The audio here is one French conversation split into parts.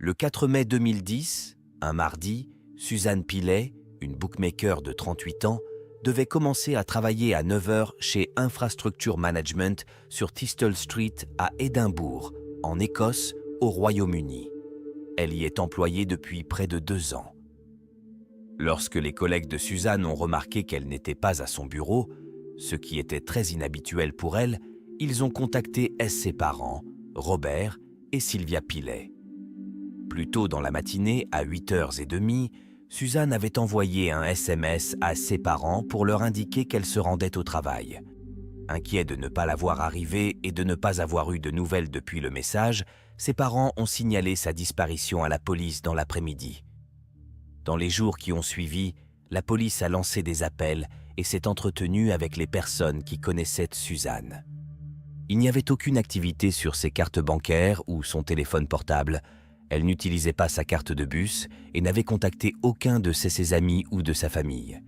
Le 4 mai 2010, un mardi, Suzanne Pilet, une bookmaker de 38 ans, devait commencer à travailler à 9 h chez Infrastructure Management sur Thistle Street à Édimbourg, en Écosse, au Royaume-Uni. Elle y est employée depuis près de 2 ans. Lorsque les collègues de Suzanne ont remarqué qu'elle n'était pas à son bureau, ce qui était très inhabituel pour elle, ils ont contacté ses parents, Robert et Sylvia Pilet. Plus tôt dans la matinée, à 8h30, Suzanne avait envoyé un SMS à ses parents pour leur indiquer qu'elle se rendait au travail. Inquiets de ne pas la voir arriver et de ne pas avoir eu de nouvelles depuis le message, ses parents ont signalé sa disparition à la police dans l'après-midi. Dans les jours qui ont suivi, la police a lancé des appels et s'est entretenue avec les personnes qui connaissaient Suzanne. Il n'y avait aucune activité sur ses cartes bancaires ou son téléphone portable. Elle n'utilisait pas sa carte de bus et n'avait contacté aucun de ses amis ou de sa famille.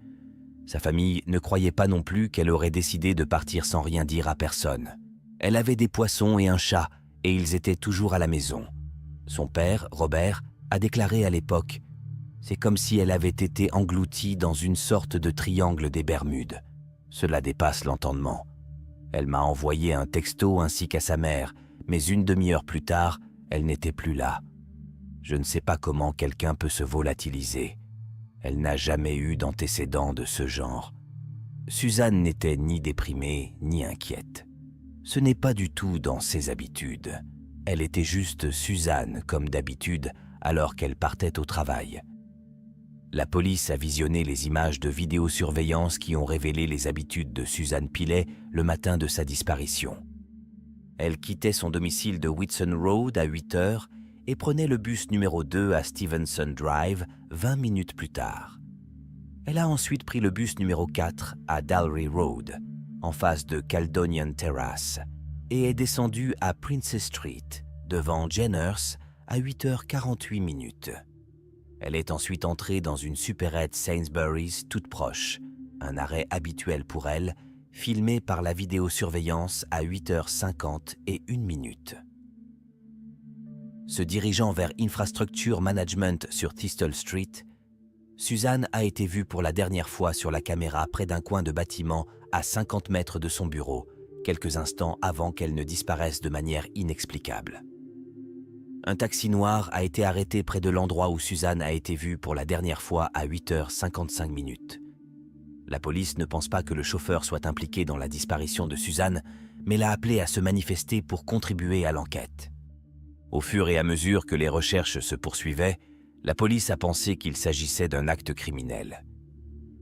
Sa famille ne croyait pas non plus qu'elle aurait décidé de partir sans rien dire à personne. Elle avait des poissons et un chat et ils étaient toujours à la maison. Son père, Robert, a déclaré à l'époque « C'est comme si elle avait été engloutie dans une sorte de triangle des Bermudes. Cela dépasse l'entendement. Elle m'a envoyé un texto ainsi qu'à sa mère, mais une demi-heure plus tard, elle n'était plus là. Je ne sais pas comment quelqu'un peut se volatiliser. Elle n'a jamais eu d'antécédent de ce genre. » Suzanne n'était ni déprimée ni inquiète. Ce n'est pas du tout dans ses habitudes. Elle était juste Suzanne comme d'habitude alors qu'elle partait au travail. La police a visionné les images de vidéosurveillance qui ont révélé les habitudes de Suzanne Pilet le matin de sa disparition. Elle quittait son domicile de Whitson Road à 8 h et prenait le bus numéro 2 à Stevenson Drive 20 minutes plus tard. Elle a ensuite pris le bus numéro 4 à Dalry Road, en face de Caledonian Terrace, et est descendue à Princess Street, devant Jenner's, à 8h48. Elle est ensuite entrée dans une supérette Sainsbury's toute proche, un arrêt habituel pour elle, filmé par la vidéosurveillance à 8h51. Se dirigeant vers Infrastructure Management sur Thistle Street, Suzanne a été vue pour la dernière fois sur la caméra près d'un coin de bâtiment à 50 mètres de son bureau, quelques instants avant qu'elle ne disparaisse de manière inexplicable. Un taxi noir a été arrêté près de l'endroit où Suzanne a été vue pour la dernière fois à 8h55. La police ne pense pas que le chauffeur soit impliqué dans la disparition de Suzanne, mais l'a appelé à se manifester pour contribuer à l'enquête. Au fur et à mesure que les recherches se poursuivaient, la police a pensé qu'il s'agissait d'un acte criminel.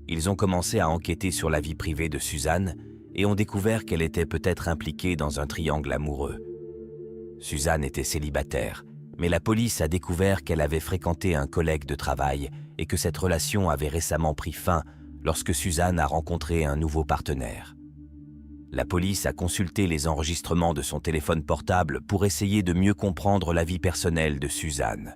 Ils ont commencé à enquêter sur la vie privée de Suzanne et ont découvert qu'elle était peut-être impliquée dans un triangle amoureux. Suzanne était célibataire, mais la police a découvert qu'elle avait fréquenté un collègue de travail et que cette relation avait récemment pris fin lorsque Suzanne a rencontré un nouveau partenaire. La police a consulté les enregistrements de son téléphone portable pour essayer de mieux comprendre la vie personnelle de Suzanne.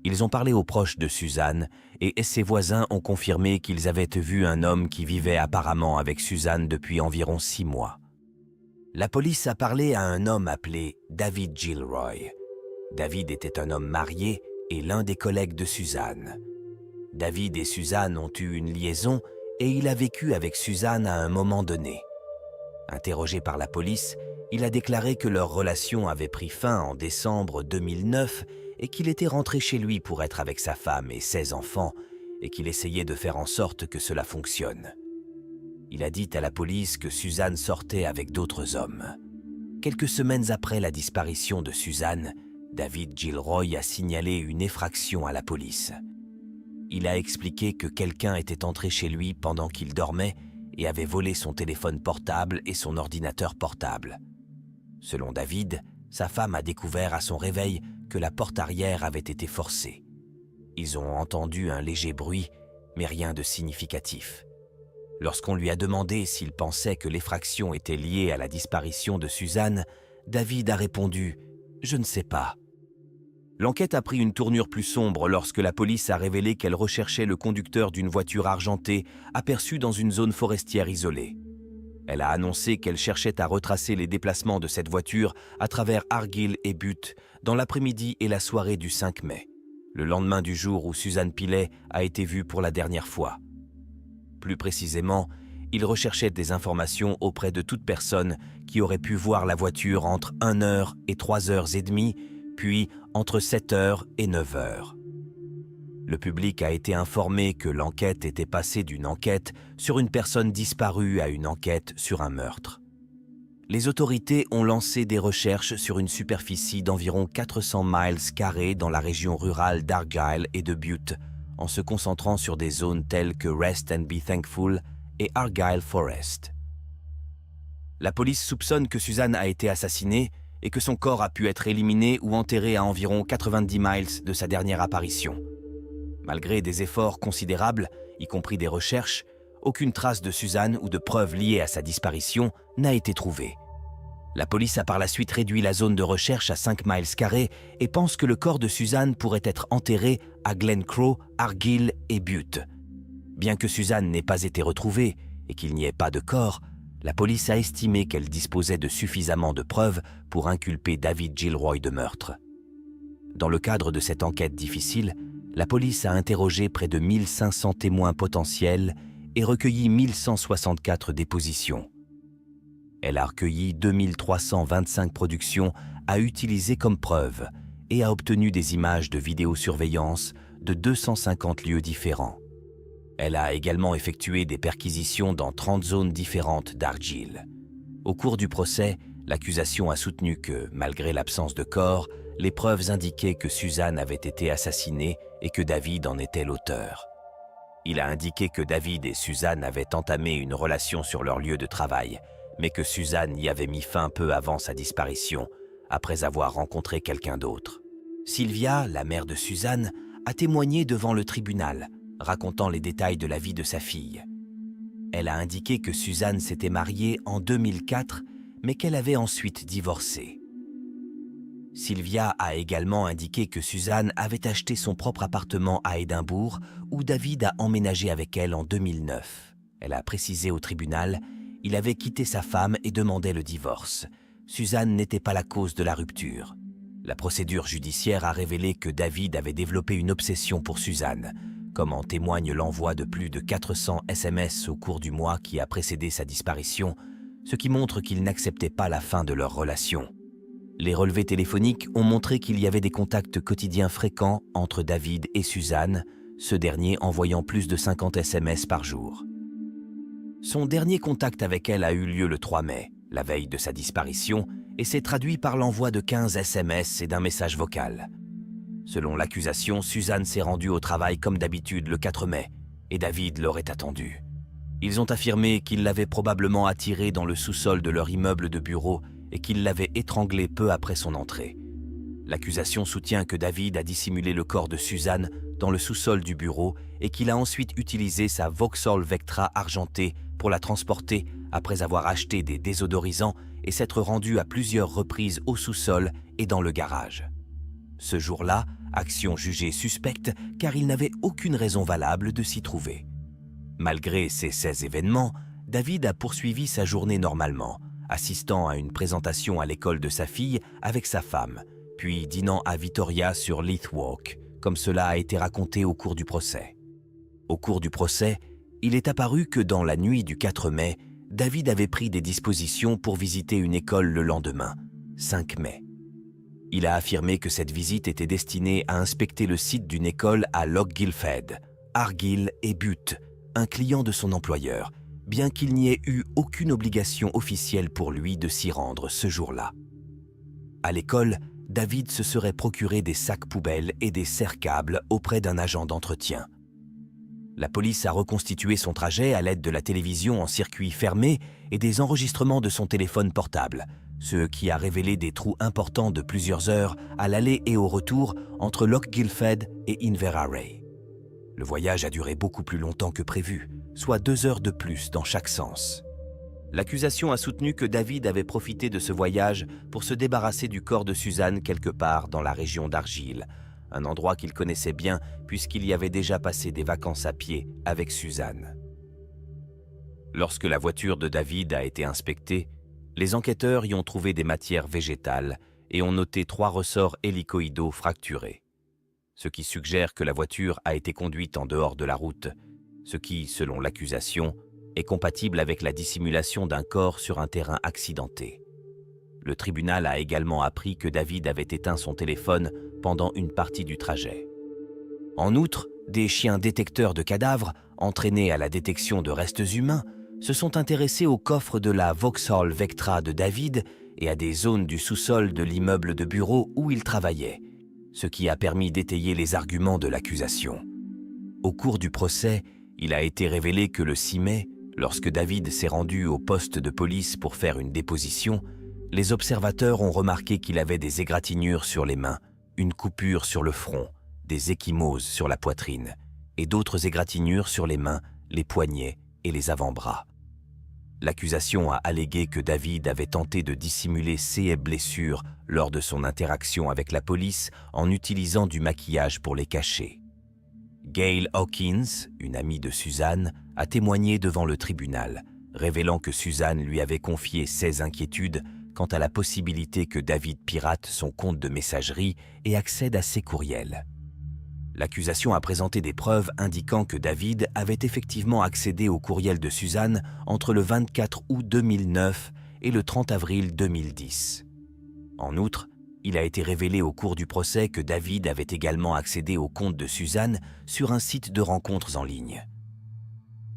Ils ont parlé aux proches de Suzanne et ses voisins ont confirmé qu'ils avaient vu un homme qui vivait apparemment avec Suzanne depuis environ 6 mois. La police a parlé à un homme appelé David Gilroy. David était un homme marié et l'un des collègues de Suzanne. David et Suzanne ont eu une liaison et il a vécu avec Suzanne à un moment donné. Interrogé par la police, il a déclaré que leur relation avait pris fin en décembre 2009 et qu'il était rentré chez lui pour être avec sa femme et ses enfants et qu'il essayait de faire en sorte que cela fonctionne. Il a dit à la police que Suzanne sortait avec d'autres hommes. Quelques semaines après la disparition de Suzanne, David Gilroy a signalé une effraction à la police. Il a expliqué que quelqu'un était entré chez lui pendant qu'il dormait et avait volé son téléphone portable et son ordinateur portable. Selon David, sa femme a découvert à son réveil que la porte arrière avait été forcée. Ils ont entendu un léger bruit, mais rien de significatif. Lorsqu'on lui a demandé s'il pensait que l'effraction était liée à la disparition de Suzanne, David a répondu « Je ne sais pas ». L'enquête a pris une tournure plus sombre lorsque la police a révélé qu'elle recherchait le conducteur d'une voiture argentée aperçue dans une zone forestière isolée. Elle a annoncé qu'elle cherchait à retracer les déplacements de cette voiture à travers Argyll et Bute dans l'après-midi et la soirée du 5 mai, le lendemain du jour où Suzanne Pillet a été vue pour la dernière fois. Plus précisément, il recherchait des informations auprès de toute personne qui aurait pu voir la voiture entre 1h et 3h30, puis entre 7h et 9h. Le public a été informé que l'enquête était passée d'une enquête sur une personne disparue à une enquête sur un meurtre. Les autorités ont lancé des recherches sur une superficie d'environ 400 miles carrés dans la région rurale d'Argyll et de Bute, en se concentrant sur des zones telles que Rest and Be Thankful et Argyll Forest. La police soupçonne que Suzanne a été assassinée et que son corps a pu être éliminé ou enterré à environ 90 miles de sa dernière apparition. Malgré des efforts considérables, y compris des recherches, aucune trace de Suzanne ou de preuves liées à sa disparition n'a été trouvée. La police a par la suite réduit la zone de recherche à 5 miles carrés et pense que le corps de Suzanne pourrait être enterré à Glen Crow, Argyll et Bute. Bien que Suzanne n'ait pas été retrouvée et qu'il n'y ait pas de corps, la police a estimé qu'elle disposait de suffisamment de preuves pour inculper David Gilroy de meurtre. Dans le cadre de cette enquête difficile, la police a interrogé près de 1500 témoins potentiels et recueilli 1164 dépositions. Elle a recueilli 2325 productions à utiliser comme preuve et a obtenu des images de vidéosurveillance de 250 lieux différents. Elle a également effectué des perquisitions dans 30 zones différentes d'Argyll. Au cours du procès, l'accusation a soutenu que, malgré l'absence de corps, les preuves indiquaient que Suzanne avait été assassinée et que David en était l'auteur. Il a indiqué que David et Suzanne avaient entamé une relation sur leur lieu de travail, mais que Suzanne y avait mis fin peu avant sa disparition, après avoir rencontré quelqu'un d'autre. Sylvia, la mère de Suzanne, a témoigné devant le tribunal, racontant les détails de la vie de sa fille. Elle a indiqué que Suzanne s'était mariée en 2004, mais qu'elle avait ensuite divorcé. Sylvia a également indiqué que Suzanne avait acheté son propre appartement à Édimbourg, où David a emménagé avec elle en 2009. Elle a précisé au tribunal qu'il avait quitté sa femme et demandait le divorce. Suzanne n'était pas la cause de la rupture. La procédure judiciaire a révélé que David avait développé une obsession pour Suzanne, comme en témoigne l'envoi de plus de 400 SMS au cours du mois qui a précédé sa disparition, ce qui montre qu'il n'acceptait pas la fin de leur relation. Les relevés téléphoniques ont montré qu'il y avait des contacts quotidiens fréquents entre David et Suzanne, ce dernier envoyant plus de 50 SMS par jour. Son dernier contact avec elle a eu lieu le 3 mai, la veille de sa disparition, et s'est traduit par l'envoi de 15 SMS et d'un message vocal. Selon l'accusation, Suzanne s'est rendue au travail comme d'habitude le 4 mai, et David l'aurait attendue. Ils ont affirmé qu'il l'avait probablement attirée dans le sous-sol de leur immeuble de bureau et qu'il l'avait étranglée peu après son entrée. L'accusation soutient que David a dissimulé le corps de Suzanne dans le sous-sol du bureau et qu'il a ensuite utilisé sa Vauxhall Vectra argentée pour la transporter après avoir acheté des désodorisants et s'être rendu à plusieurs reprises au sous-sol et dans le garage. Ce jour-là, action jugée suspecte car il n'avait aucune raison valable de s'y trouver. Malgré ces 16 événements, David a poursuivi sa journée normalement, assistant à une présentation à l'école de sa fille avec sa femme, puis dînant à Victoria sur Leith Walk, comme cela a été raconté au cours du procès. Au cours du procès, il est apparu que dans la nuit du 4 mai, David avait pris des dispositions pour visiter une école le lendemain, 5 mai. Il a affirmé que cette visite était destinée à inspecter le site d'une école à Loch Gilfed, Argyll et Bute, un client de son employeur, bien qu'il n'y ait eu aucune obligation officielle pour lui de s'y rendre ce jour-là. À l'école, David se serait procuré des sacs poubelles et des serre-câbles auprès d'un agent d'entretien. La police a reconstitué son trajet à l'aide de la télévision en circuit fermé et des enregistrements de son téléphone portable, ce qui a révélé des trous importants de plusieurs heures à l'aller et au retour entre Loch Gilfed et Inverarray. Le voyage a duré beaucoup plus longtemps que prévu, soit 2 heures de plus dans chaque sens. L'accusation a soutenu que David avait profité de ce voyage pour se débarrasser du corps de Suzanne quelque part dans la région d'Argyll, un endroit qu'il connaissait bien puisqu'il y avait déjà passé des vacances à pied avec Suzanne. Lorsque la voiture de David a été inspectée, les enquêteurs y ont trouvé des matières végétales et ont noté 3 ressorts hélicoïdaux fracturés, ce qui suggère que la voiture a été conduite en dehors de la route, ce qui, selon l'accusation, est compatible avec la dissimulation d'un corps sur un terrain accidenté. Le tribunal a également appris que David avait éteint son téléphone pendant une partie du trajet. En outre, des chiens détecteurs de cadavres, entraînés à la détection de restes humains, se sont intéressés au coffre de la Vauxhall Vectra de David et à des zones du sous-sol de l'immeuble de bureau où il travaillait, ce qui a permis d'étayer les arguments de l'accusation. Au cours du procès, il a été révélé que le 6 mai, lorsque David s'est rendu au poste de police pour faire une déposition, les observateurs ont remarqué qu'il avait des égratignures sur les mains, une coupure sur le front, des ecchymoses sur la poitrine et d'autres égratignures sur les mains, les poignets et les avant-bras. L'accusation a allégué que David avait tenté de dissimuler ses blessures lors de son interaction avec la police en utilisant du maquillage pour les cacher. Gail Hawkins, une amie de Suzanne, a témoigné devant le tribunal, révélant que Suzanne lui avait confié ses inquiétudes quant à la possibilité que David pirate son compte de messagerie et accède à ses courriels. L'accusation a présenté des preuves indiquant que David avait effectivement accédé au courriel de Suzanne entre le 24 août 2009 et le 30 avril 2010. En outre, il a été révélé au cours du procès que David avait également accédé au compte de Suzanne sur un site de rencontres en ligne.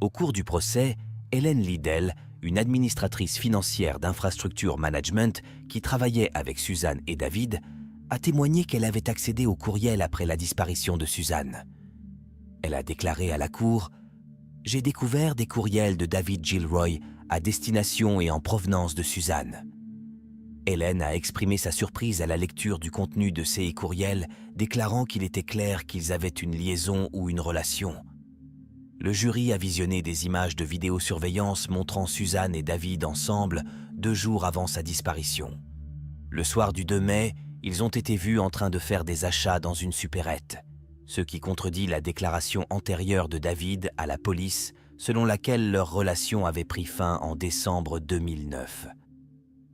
Au cours du procès, Hélène Liddell, une administratrice financière d'infrastructure management qui travaillait avec Suzanne et David, a témoigné qu'elle avait accédé au courriel après la disparition de Suzanne. Elle a déclaré à la cour « J'ai découvert des courriels de David Gilroy à destination et en provenance de Suzanne. » Hélène a exprimé sa surprise à la lecture du contenu de ces courriels, déclarant qu'il était clair qu'ils avaient une liaison ou une relation. Le jury a visionné des images de vidéosurveillance montrant Suzanne et David ensemble 2 jours avant sa disparition. Le soir du 2 mai, ils ont été vus en train de faire des achats dans une supérette, ce qui contredit la déclaration antérieure de David à la police selon laquelle leur relation avait pris fin en décembre 2009.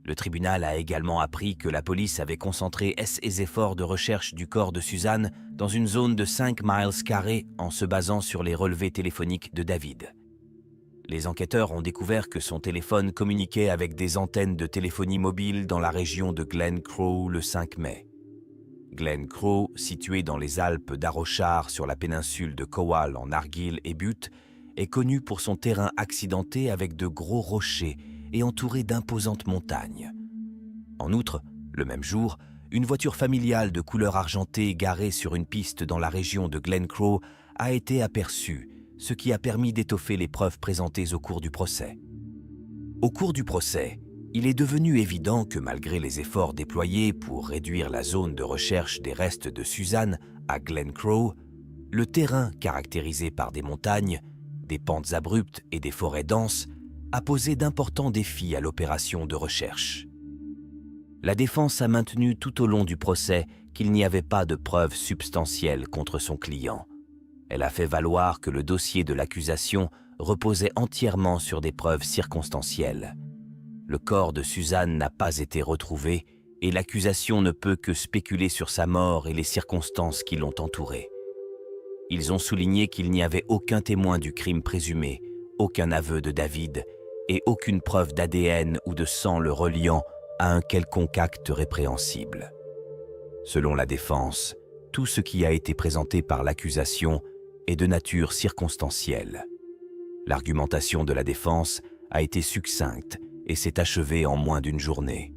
Le tribunal a également appris que la police avait concentré ses efforts de recherche du corps de Suzanne dans une zone de 5 miles carrés en se basant sur les relevés téléphoniques de David. Les enquêteurs ont découvert que son téléphone communiquait avec des antennes de téléphonie mobile dans la région de Glen Crow le 5 mai. Glen Crow, situé dans les Alpes d'Arrochar sur la péninsule de Cowal en Argyll et Bute, est connu pour son terrain accidenté avec de gros rochers et entouré d'imposantes montagnes. En outre, le même jour, une voiture familiale de couleur argentée garée sur une piste dans la région de Glen Crow a été aperçue, ce qui a permis d'étoffer les preuves présentées au cours du procès. Au cours du procès, il est devenu évident que malgré les efforts déployés pour réduire la zone de recherche des restes de Suzanne à Glen Crow, le terrain caractérisé par des montagnes, des pentes abruptes et des forêts denses a posé d'importants défis à l'opération de recherche. La défense a maintenu tout au long du procès qu'il n'y avait pas de preuves substantielles contre son client. Elle a fait valoir que le dossier de l'accusation reposait entièrement sur des preuves circonstancielles. Le corps de Suzanne n'a pas été retrouvé et l'accusation ne peut que spéculer sur sa mort et les circonstances qui l'ont entourée. Ils ont souligné qu'il n'y avait aucun témoin du crime présumé, aucun aveu de David et aucune preuve d'ADN ou de sang le reliant à un quelconque acte répréhensible. Selon la défense, tout ce qui a été présenté par l'accusation est de nature circonstancielle. L'argumentation de la défense a été succincte et s'est achevée en moins d'une journée.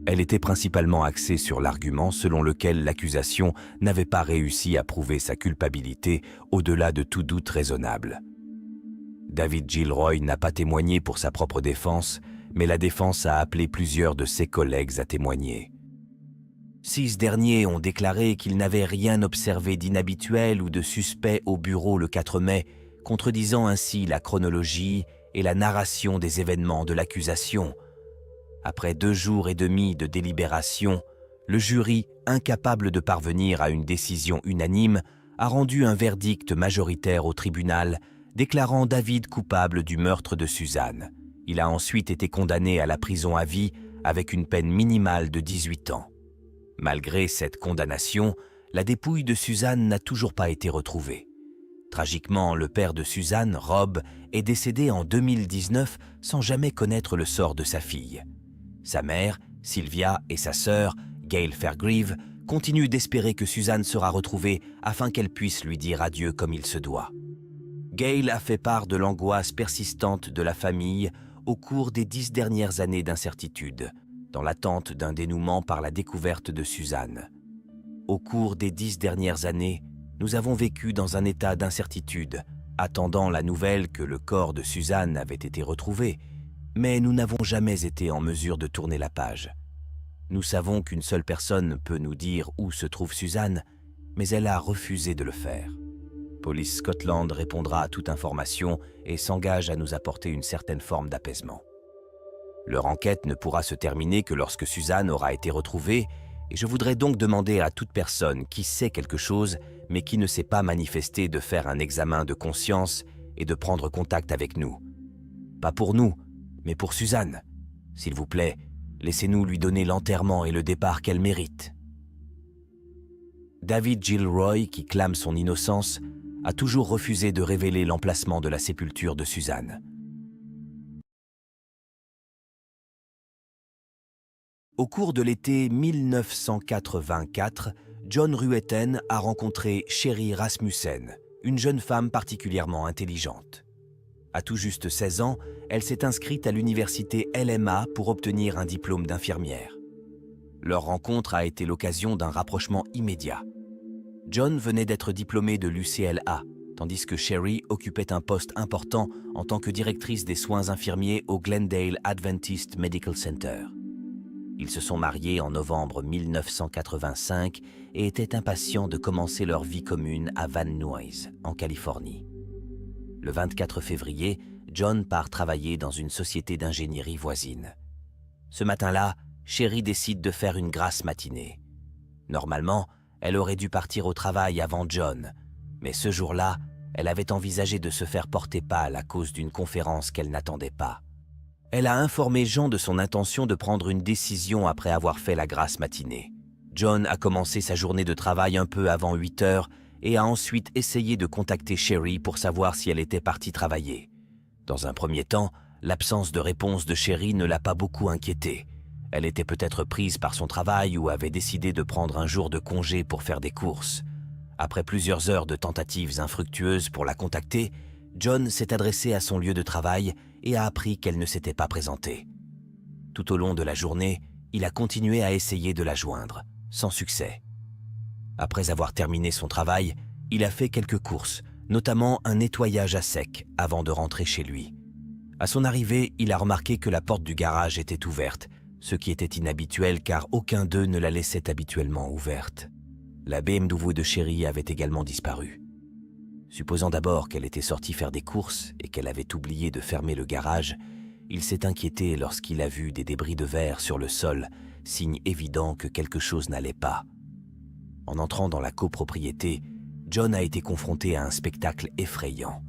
Elle était principalement axée sur l'argument selon lequel l'accusation n'avait pas réussi à prouver sa culpabilité au-delà de tout doute raisonnable. David Gilroy n'a pas témoigné pour sa propre défense, mais la défense a appelé plusieurs de ses collègues à témoigner. 6 derniers ont déclaré qu'ils n'avaient rien observé d'inhabituel ou de suspect au bureau le 4 mai, contredisant ainsi la chronologie et la narration des événements de l'accusation. Après 2 jours et demi de délibération, le jury, incapable de parvenir à une décision unanime, a rendu un verdict majoritaire au tribunal, déclarant David coupable du meurtre de Suzanne. Il a ensuite été condamné à la prison à vie avec une peine minimale de 18 ans. Malgré cette condamnation, la dépouille de Suzanne n'a toujours pas été retrouvée. Tragiquement, le père de Suzanne, Rob, est décédé en 2019 sans jamais connaître le sort de sa fille. Sa mère, Sylvia, et sa sœur, Gail Fairgrieve, continuent d'espérer que Suzanne sera retrouvée afin qu'elle puisse lui dire adieu comme il se doit. Gail a fait part de l'angoisse persistante de la famille au cours des 10 dernières années d'incertitude, dans l'attente d'un dénouement par la découverte de Suzanne. Au cours des 10 dernières années, nous avons vécu dans un état d'incertitude, attendant la nouvelle que le corps de Suzanne avait été retrouvé, mais nous n'avons jamais été en mesure de tourner la page. Nous savons qu'une seule personne peut nous dire où se trouve Suzanne, mais elle a refusé de le faire. Police Scotland répondra à toute information et s'engage à nous apporter une certaine forme d'apaisement. Leur enquête ne pourra se terminer que lorsque Suzanne aura été retrouvée, et je voudrais donc demander à toute personne qui sait quelque chose mais qui ne s'est pas manifesté de faire un examen de conscience et de prendre contact avec nous. Pas pour nous, mais pour Suzanne. S'il vous plaît, laissez-nous lui donner l'enterrement et le départ qu'elle mérite. David Gilroy, qui clame son innocence, a toujours refusé de révéler l'emplacement de la sépulture de Suzanne. Au cours de l'été 1984, John Ruetten a rencontré Sherry Rasmussen, une jeune femme particulièrement intelligente. À tout juste 16 ans, elle s'est inscrite à l'université LMA pour obtenir un diplôme d'infirmière. Leur rencontre a été l'occasion d'un rapprochement immédiat. John venait d'être diplômé de l'UCLA, tandis que Sherry occupait un poste important en tant que directrice des soins infirmiers au Glendale Adventist Medical Center. Ils se sont mariés en novembre 1985 et étaient impatients de commencer leur vie commune à Van Nuys, en Californie. Le 24 février, John part travailler dans une société d'ingénierie voisine. Ce matin-là, Sherry décide de faire une grasse matinée. Normalement, elle aurait dû partir au travail avant John, mais ce jour-là, elle avait envisagé de se faire porter pâle à cause d'une conférence qu'elle n'attendait pas. Elle a informé Jean de son intention de prendre une décision après avoir fait la grasse matinée. John a commencé sa journée de travail un peu avant 8 heures et a ensuite essayé de contacter Sherry pour savoir si elle était partie travailler. Dans un premier temps, l'absence de réponse de Sherry ne l'a pas beaucoup inquiétée. Elle était peut-être prise par son travail ou avait décidé de prendre un jour de congé pour faire des courses. Après plusieurs heures de tentatives infructueuses pour la contacter, John s'est adressé à son lieu de travail et a appris qu'elle ne s'était pas présentée. Tout au long de la journée, il a continué à essayer de la joindre, sans succès. Après avoir terminé son travail, il a fait quelques courses, notamment un nettoyage à sec, avant de rentrer chez lui. À son arrivée, il a remarqué que la porte du garage était ouverte, ce qui était inhabituel car aucun d'eux ne la laissait habituellement ouverte. La BMW de Sherry avait également disparu. Supposant d'abord qu'elle était sortie faire des courses et qu'elle avait oublié de fermer le garage, il s'est inquiété lorsqu'il a vu des débris de verre sur le sol, signe évident que quelque chose n'allait pas. En entrant dans la copropriété, John a été confronté à un spectacle effrayant.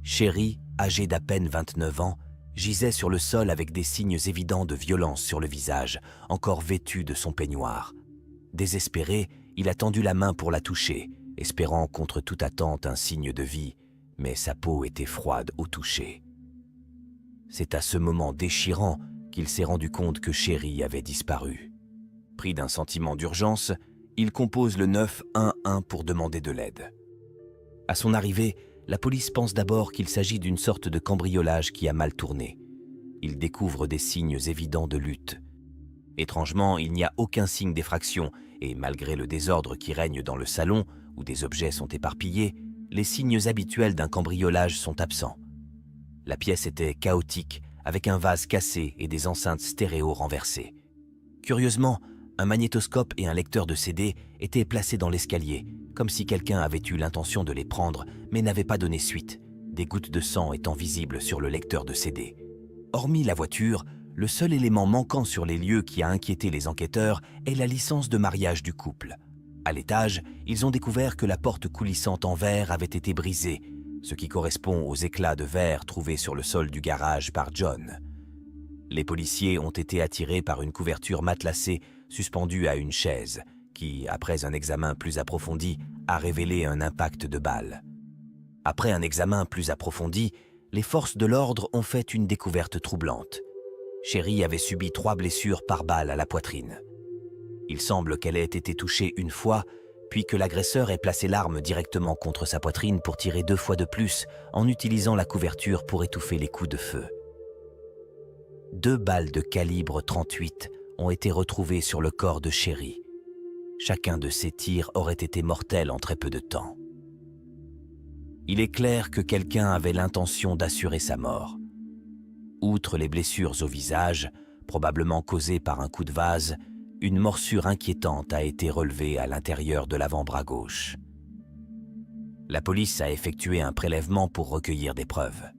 Sherry, âgée d'à peine 29 ans, gisait sur le sol avec des signes évidents de violence sur le visage, encore vêtue de son peignoir. Désespéré, il a tendu la main pour la toucher, espérant contre toute attente un signe de vie, mais sa peau était froide au toucher. C'est à ce moment déchirant qu'il s'est rendu compte que Sherry avait disparu. Pris d'un sentiment d'urgence, il compose le 911 pour demander de l'aide. À son arrivée, la police pense d'abord qu'il s'agit d'une sorte de cambriolage qui a mal tourné. Il découvre des signes évidents de lutte. Étrangement, il n'y a aucun signe d'effraction et malgré le désordre qui règne dans le salon, où des objets sont éparpillés, les signes habituels d'un cambriolage sont absents. La pièce était chaotique, avec un vase cassé et des enceintes stéréo renversées. Curieusement, un magnétoscope et un lecteur de CD étaient placés dans l'escalier, comme si quelqu'un avait eu l'intention de les prendre, mais n'avait pas donné suite, des gouttes de sang étant visibles sur le lecteur de CD. Hormis la voiture, le seul élément manquant sur les lieux qui a inquiété les enquêteurs est la licence de mariage du couple. À l'étage, ils ont découvert que la porte coulissante en verre avait été brisée, ce qui correspond aux éclats de verre trouvés sur le sol du garage par John. Les policiers ont été attirés par une couverture matelassée suspendue à une chaise, qui, après un examen plus approfondi, a révélé un impact de balle. Après un examen plus approfondi, les forces de l'ordre ont fait une découverte troublante. Sherry avait subi 3 blessures par balle à la poitrine. Il semble qu'elle ait été touchée une fois, puis que l'agresseur ait placé l'arme directement contre sa poitrine pour tirer 2 fois de plus en utilisant la couverture pour étouffer les coups de feu. 2 balles de calibre 38 ont été retrouvées sur le corps de Sherry. Chacun de ces tirs aurait été mortel en très peu de temps. Il est clair que quelqu'un avait l'intention d'assurer sa mort. Outre les blessures au visage, probablement causées par un coup de vase, une morsure inquiétante a été relevée à l'intérieur de l'avant-bras gauche. La police a effectué un prélèvement pour recueillir des preuves.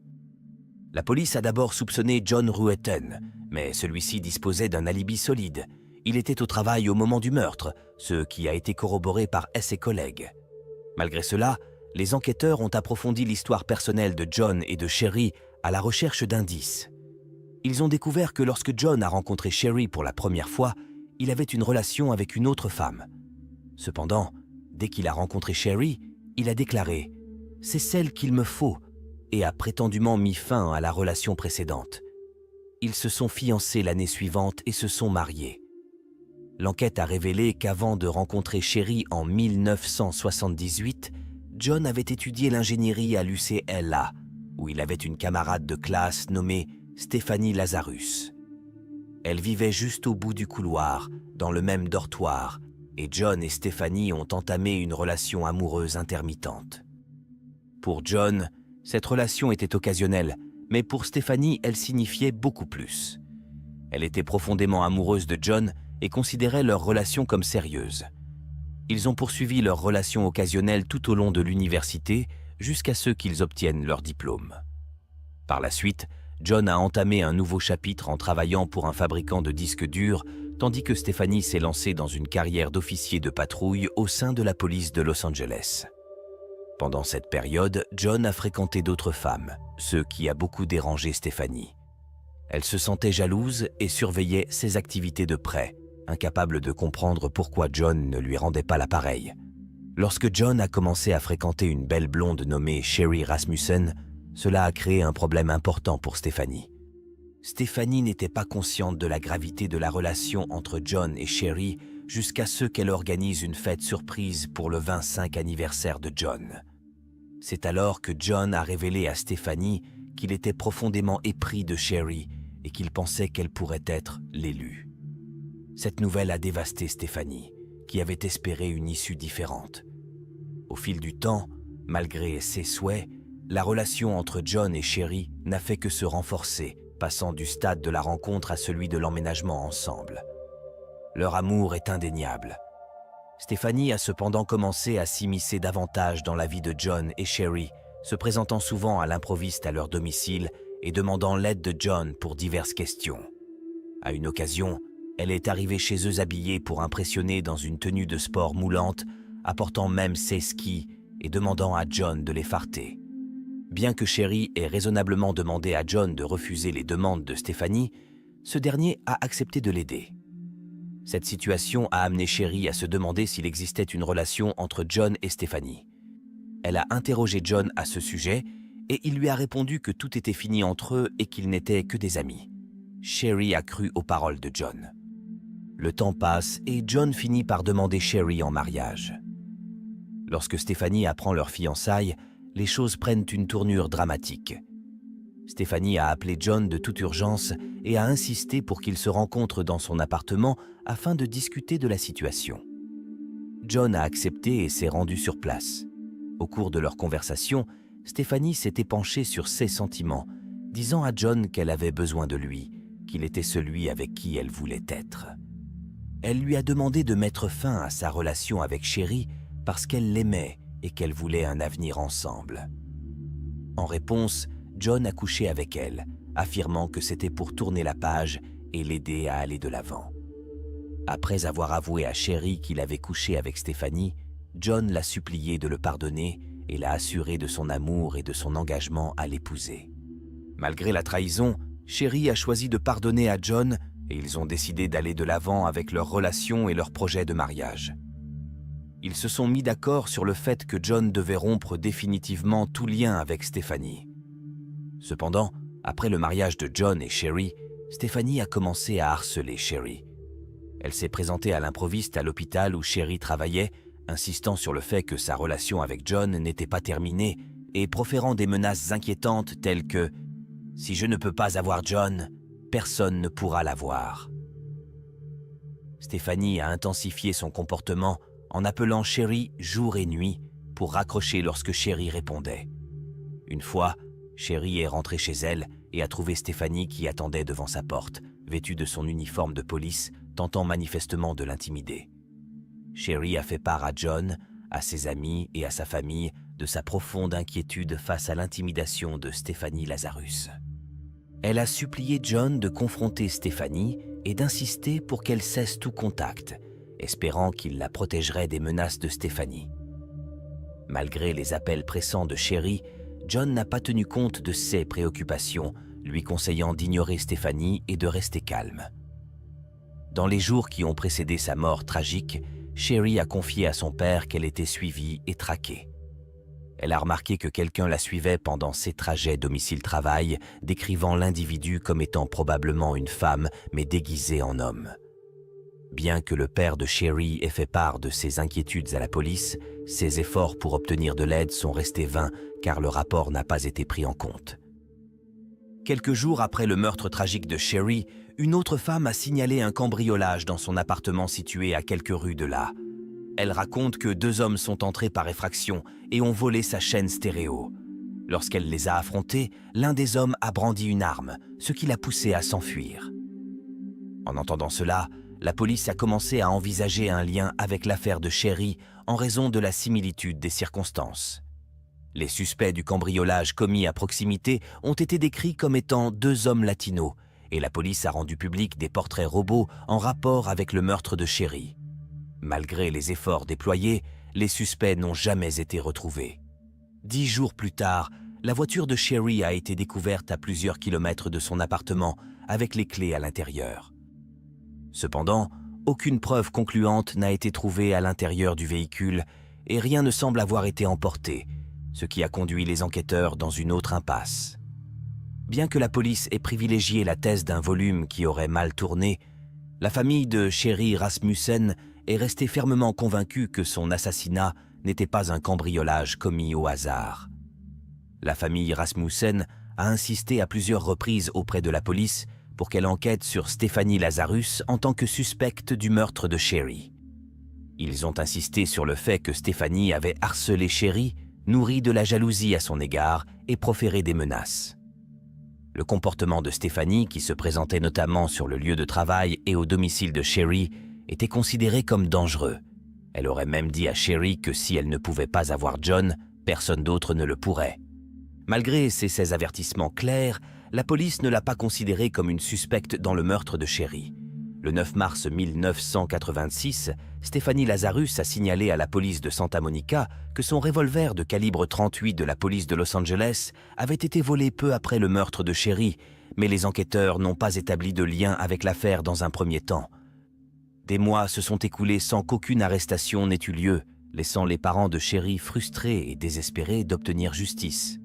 La police a d'abord soupçonné John Ruetten, mais celui-ci disposait d'un alibi solide. Il était au travail au moment du meurtre, ce qui a été corroboré par ses collègues. Malgré cela, les enquêteurs ont approfondi l'histoire personnelle de John et de Sherry à la recherche d'indices. Ils ont découvert que lorsque John a rencontré Sherry pour la première fois, il avait une relation avec une autre femme. Cependant, dès qu'il a rencontré Sherry, il a déclaré « C'est celle qu'il me faut » et a prétendument mis fin à la relation précédente. Ils se sont fiancés l'année suivante et se sont mariés. L'enquête a révélé qu'avant de rencontrer Sherry en 1978, John avait étudié l'ingénierie à l'UCLA, où il avait une camarade de classe nommée Stéphanie Lazarus. Elle vivait juste au bout du couloir, dans le même dortoir, et John et Stéphanie ont entamé une relation amoureuse intermittente. Pour John, cette relation était occasionnelle, mais pour Stéphanie, elle signifiait beaucoup plus. Elle était profondément amoureuse de John et considérait leur relation comme sérieuse. Ils ont poursuivi leur relation occasionnelle tout au long de l'université, jusqu'à ce qu'ils obtiennent leur diplôme. Par la suite, John a entamé un nouveau chapitre en travaillant pour un fabricant de disques durs, tandis que Stéphanie s'est lancée dans une carrière d'officier de patrouille au sein de la police de Los Angeles. Pendant cette période, John a fréquenté d'autres femmes, ce qui a beaucoup dérangé Stéphanie. Elle se sentait jalouse et surveillait ses activités de près, incapable de comprendre pourquoi John ne lui rendait pas l'appareil. Lorsque John a commencé à fréquenter une belle blonde nommée Sherry Rasmussen, cela a créé un problème important pour Stéphanie. Stéphanie n'était pas consciente de la gravité de la relation entre John et Sherry jusqu'à ce qu'elle organise une fête surprise pour le 25e anniversaire de John. C'est alors que John a révélé à Stéphanie qu'il était profondément épris de Sherry et qu'il pensait qu'elle pourrait être l'élu. Cette nouvelle a dévasté Stéphanie, qui avait espéré une issue différente. Au fil du temps, malgré ses souhaits, la relation entre John et Sherry n'a fait que se renforcer, passant du stade de la rencontre à celui de l'emménagement ensemble. Leur amour est indéniable. Stéphanie a cependant commencé à s'immiscer davantage dans la vie de John et Sherry, se présentant souvent à l'improviste à leur domicile et demandant l'aide de John pour diverses questions. À une occasion, elle est arrivée chez eux habillée pour impressionner dans une tenue de sport moulante, apportant même ses skis et demandant à John de les farter. Bien que Sherry ait raisonnablement demandé à John de refuser les demandes de Stéphanie, ce dernier a accepté de l'aider. Cette situation a amené Sherry à se demander s'il existait une relation entre John et Stéphanie. Elle a interrogé John à ce sujet et il lui a répondu que tout était fini entre eux et qu'ils n'étaient que des amis. Sherry a cru aux paroles de John. Le temps passe et John finit par demander Sherry en mariage. Lorsque Stéphanie apprend leur fiançailles, les choses prennent une tournure dramatique. Stéphanie a appelé John de toute urgence et a insisté pour qu'ils se rencontrent dans son appartement afin de discuter de la situation. John a accepté et s'est rendu sur place. Au cours de leur conversation, Stéphanie s'est épanchée sur ses sentiments, disant à John qu'elle avait besoin de lui, qu'il était celui avec qui elle voulait être. Elle lui a demandé de mettre fin à sa relation avec Sherry parce qu'elle l'aimait et qu'elle voulait un avenir ensemble. En réponse, John a couché avec elle, affirmant que c'était pour tourner la page et l'aider à aller de l'avant. Après avoir avoué à Sherry qu'il avait couché avec Stéphanie, John l'a supplié de le pardonner et l'a assuré de son amour et de son engagement à l'épouser. Malgré la trahison, Sherry a choisi de pardonner à John et ils ont décidé d'aller de l'avant avec leur relation et leur projet de mariage. Ils se sont mis d'accord sur le fait que John devait rompre définitivement tout lien avec Stephanie. Cependant, après le mariage de John et Sherry, Stephanie a commencé à harceler Sherry. Elle s'est présentée à l'improviste à l'hôpital où Sherry travaillait, insistant sur le fait que sa relation avec John n'était pas terminée et proférant des menaces inquiétantes telles que « Si je ne peux pas avoir John, personne ne pourra l'avoir ». Stephanie a intensifié son comportement en appelant Sherry jour et nuit pour raccrocher lorsque Sherry répondait. Une fois, Sherry est rentrée chez elle et a trouvé Stephanie qui attendait devant sa porte, vêtue de son uniforme de police, tentant manifestement de l'intimider. Sherry a fait part à John, à ses amis et à sa famille de sa profonde inquiétude face à l'intimidation de Stephanie Lazarus. Elle a supplié John de confronter Stephanie et d'insister pour qu'elle cesse tout contact, espérant qu'il la protégerait des menaces de Stephanie. Malgré les appels pressants de Sherry, John n'a pas tenu compte de ses préoccupations, lui conseillant d'ignorer Stephanie et de rester calme. Dans les jours qui ont précédé sa mort tragique, Sherry a confié à son père qu'elle était suivie et traquée. Elle a remarqué que quelqu'un la suivait pendant ses trajets domicile-travail, décrivant l'individu comme étant probablement une femme, mais déguisée en homme. Bien que le père de Sherry ait fait part de ses inquiétudes à la police, ses efforts pour obtenir de l'aide sont restés vains car le rapport n'a pas été pris en compte. Quelques jours après le meurtre tragique de Sherry, une autre femme a signalé un cambriolage dans son appartement situé à quelques rues de là. Elle raconte que 2 hommes sont entrés par effraction et ont volé sa chaîne stéréo. Lorsqu'elle les a affrontés, l'un des hommes a brandi une arme, ce qui l'a poussé à s'enfuir. En entendant cela, la police a commencé à envisager un lien avec l'affaire de Sherry en raison de la similitude des circonstances. Les suspects du cambriolage commis à proximité ont été décrits comme étant 2 hommes latinos et la police a rendu public des portraits robots en rapport avec le meurtre de Sherry. Malgré les efforts déployés, les suspects n'ont jamais été retrouvés. 10 jours plus tard, la voiture de Sherry a été découverte à plusieurs kilomètres de son appartement avec les clés à l'intérieur. Cependant, aucune preuve concluante n'a été trouvée à l'intérieur du véhicule et rien ne semble avoir été emporté, ce qui a conduit les enquêteurs dans une autre impasse. Bien que la police ait privilégié la thèse d'un volume qui aurait mal tourné, la famille de Sherry Rasmussen est restée fermement convaincue que son assassinat n'était pas un cambriolage commis au hasard. La famille Rasmussen a insisté à plusieurs reprises auprès de la police pour qu'elle enquête sur Stephanie Lazarus en tant que suspecte du meurtre de Sherry. Ils ont insisté sur le fait que Stephanie avait harcelé Sherry, nourri de la jalousie à son égard et proféré des menaces. Le comportement de Stephanie, qui se présentait notamment sur le lieu de travail et au domicile de Sherry, était considéré comme dangereux. Elle aurait même dit à Sherry que si elle ne pouvait pas avoir John, personne d'autre ne le pourrait. Malgré ces avertissements clairs, la police ne l'a pas considérée comme une suspecte dans le meurtre de Sherry. Le 9 mars 1986, Stephanie Lazarus a signalé à la police de Santa Monica que son revolver de calibre 38 de la police de Los Angeles avait été volé peu après le meurtre de Sherry, mais les enquêteurs n'ont pas établi de lien avec l'affaire dans un premier temps. Des mois se sont écoulés sans qu'aucune arrestation n'ait eu lieu, laissant les parents de Sherry frustrés et désespérés d'obtenir justice.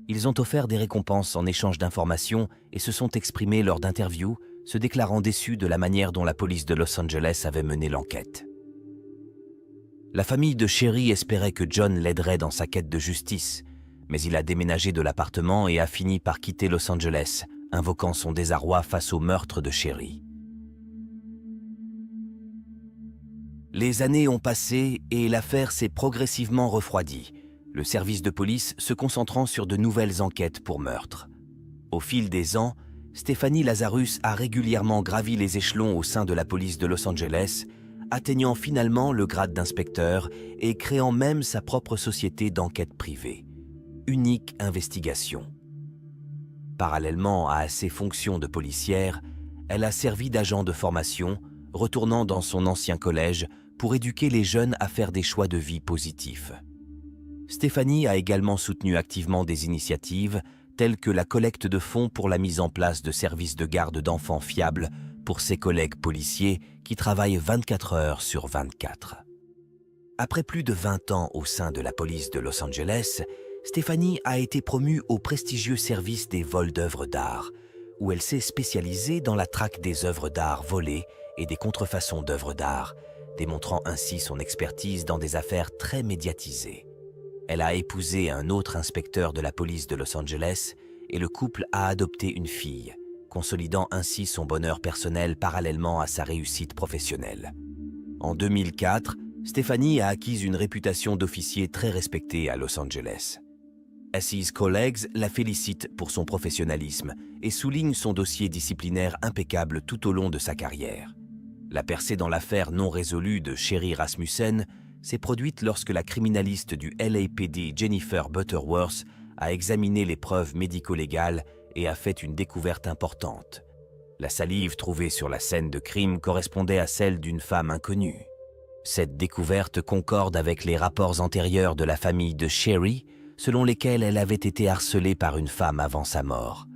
Ils ont offert des récompenses en échange d'informations et se sont exprimés lors d'interviews, se déclarant déçus de la manière dont la police de Los Angeles avait mené l'enquête. La famille de Sherry espérait que John l'aiderait dans sa quête de justice, mais il a déménagé de l'appartement et a fini par quitter Los Angeles, invoquant son désarroi face au meurtre de Sherry. Les années ont passé et l'affaire s'est progressivement refroidie, le service de police se concentrant sur de nouvelles enquêtes pour meurtre. Au fil des ans, Stephanie Lazarus a régulièrement gravi les échelons au sein de la police de Los Angeles, atteignant finalement le grade d'inspecteur et créant même sa propre société d'enquête privée, Unique Investigation. Parallèlement à ses fonctions de policière, elle a servi d'agent de formation, retournant dans son ancien collège pour éduquer les jeunes à faire des choix de vie positifs. Stéphanie a également soutenu activement des initiatives telles que la collecte de fonds pour la mise en place de services de garde d'enfants fiables pour ses collègues policiers qui travaillent 24 heures sur 24. Après plus de 20 ans au sein de la police de Los Angeles, Stéphanie a été promue au prestigieux service des vols d'œuvres d'art, où elle s'est spécialisée dans la traque des œuvres d'art volées et des contrefaçons d'œuvres d'art, démontrant ainsi son expertise dans des affaires très médiatisées. Elle a épousé un autre inspecteur de la police de Los Angeles et le couple a adopté une fille, consolidant ainsi son bonheur personnel parallèlement à sa réussite professionnelle. En 2004, Stéphanie a acquis une réputation d'officier très respecté à Los Angeles. Ses collègues la félicitent pour son professionnalisme et soulignent son dossier disciplinaire impeccable tout au long de sa carrière. La percée dans l'affaire non résolue de Sherry Rasmussen s'est produite lorsque la criminaliste du LAPD Jennifer Butterworth a examiné les preuves médico-légales et a fait une découverte importante. La salive trouvée sur la scène de crime correspondait à celle d'une femme inconnue. Cette découverte concorde avec les rapports antérieurs de la famille de Sherry, selon lesquels elle avait été harcelée par une femme avant sa mort.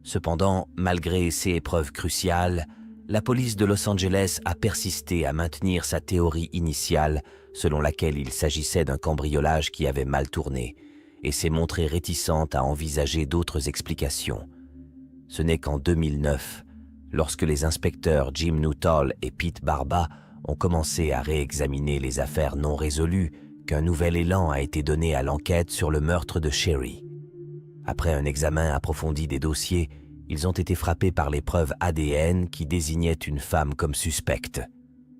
Cependant, malgré ces épreuves cruciales, la police de Los Angeles a persisté à maintenir sa théorie initiale selon laquelle il s'agissait d'un cambriolage qui avait mal tourné et s'est montrée réticente à envisager d'autres explications. Ce n'est qu'en 2009, lorsque les inspecteurs Jim Nuttall et Pete Barba ont commencé à réexaminer les affaires non résolues, qu'un nouvel élan a été donné à l'enquête sur le meurtre de Sherry. Après un examen approfondi des dossiers, ils ont été frappés par les preuves ADN qui désignaient une femme comme suspecte.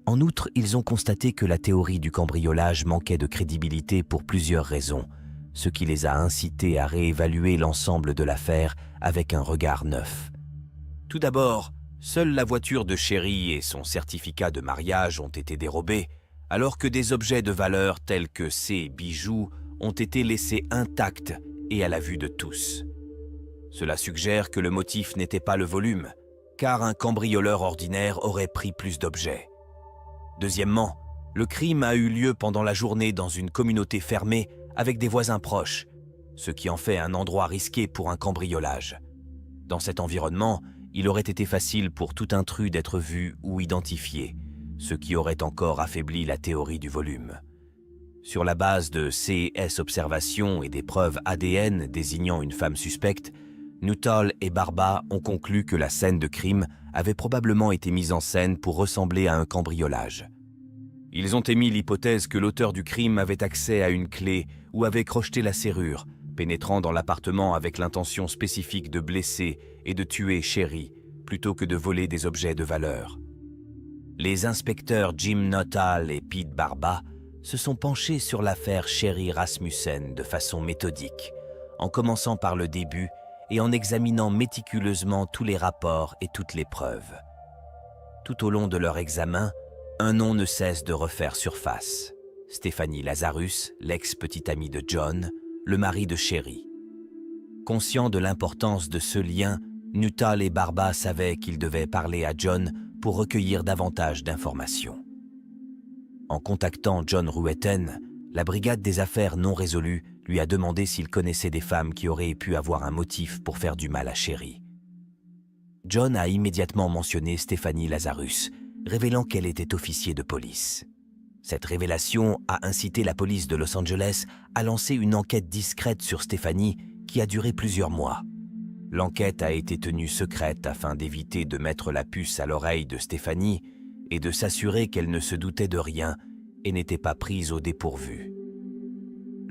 En outre, ils ont constaté que la théorie du cambriolage manquait de crédibilité pour plusieurs raisons, ce qui les a incités à réévaluer l'ensemble de l'affaire avec un regard neuf. Tout d'abord, seule la voiture de Sherry et son certificat de mariage ont été dérobés, alors que des objets de valeur tels que ses bijoux ont été laissés intacts et à la vue de tous. Cela suggère que le motif n'était pas le volume, car un cambrioleur ordinaire aurait pris plus d'objets. Deuxièmement, le crime a eu lieu pendant la journée dans une communauté fermée avec des voisins proches, ce qui en fait un endroit risqué pour un cambriolage. Dans cet environnement, il aurait été facile pour tout intrus d'être vu ou identifié, ce qui aurait encore affaibli la théorie du volume. Sur la base de CS observations et des preuves ADN désignant une femme suspecte, Nuttall et Barba ont conclu que la scène de crime avait probablement été mise en scène pour ressembler à un cambriolage. Ils ont émis l'hypothèse que l'auteur du crime avait accès à une clé ou avait crocheté la serrure, pénétrant dans l'appartement avec l'intention spécifique de blesser et de tuer Sherry, plutôt que de voler des objets de valeur. Les inspecteurs Jim Nuttall et Pete Barba se sont penchés sur l'affaire Sherry Rasmussen de façon méthodique, en commençant par le début et en examinant méticuleusement tous les rapports et toutes les preuves. Tout au long de leur examen, un nom ne cesse de refaire surface. Stéphanie Lazarus, l'ex-petite amie de John, le mari de Sherry. Conscients de l'importance de ce lien, Nuttall et Barba savaient qu'ils devaient parler à John pour recueillir davantage d'informations. En contactant John Ruetten, la brigade des affaires non résolues lui a demandé s'il connaissait des femmes qui auraient pu avoir un motif pour faire du mal à Sherry. John a immédiatement mentionné Stéphanie Lazarus, révélant qu'elle était officier de police. Cette révélation a incité la police de Los Angeles à lancer une enquête discrète sur Stéphanie qui a duré plusieurs mois. L'enquête a été tenue secrète afin d'éviter de mettre la puce à l'oreille de Stéphanie et de s'assurer qu'elle ne se doutait de rien et n'était pas prise au dépourvu.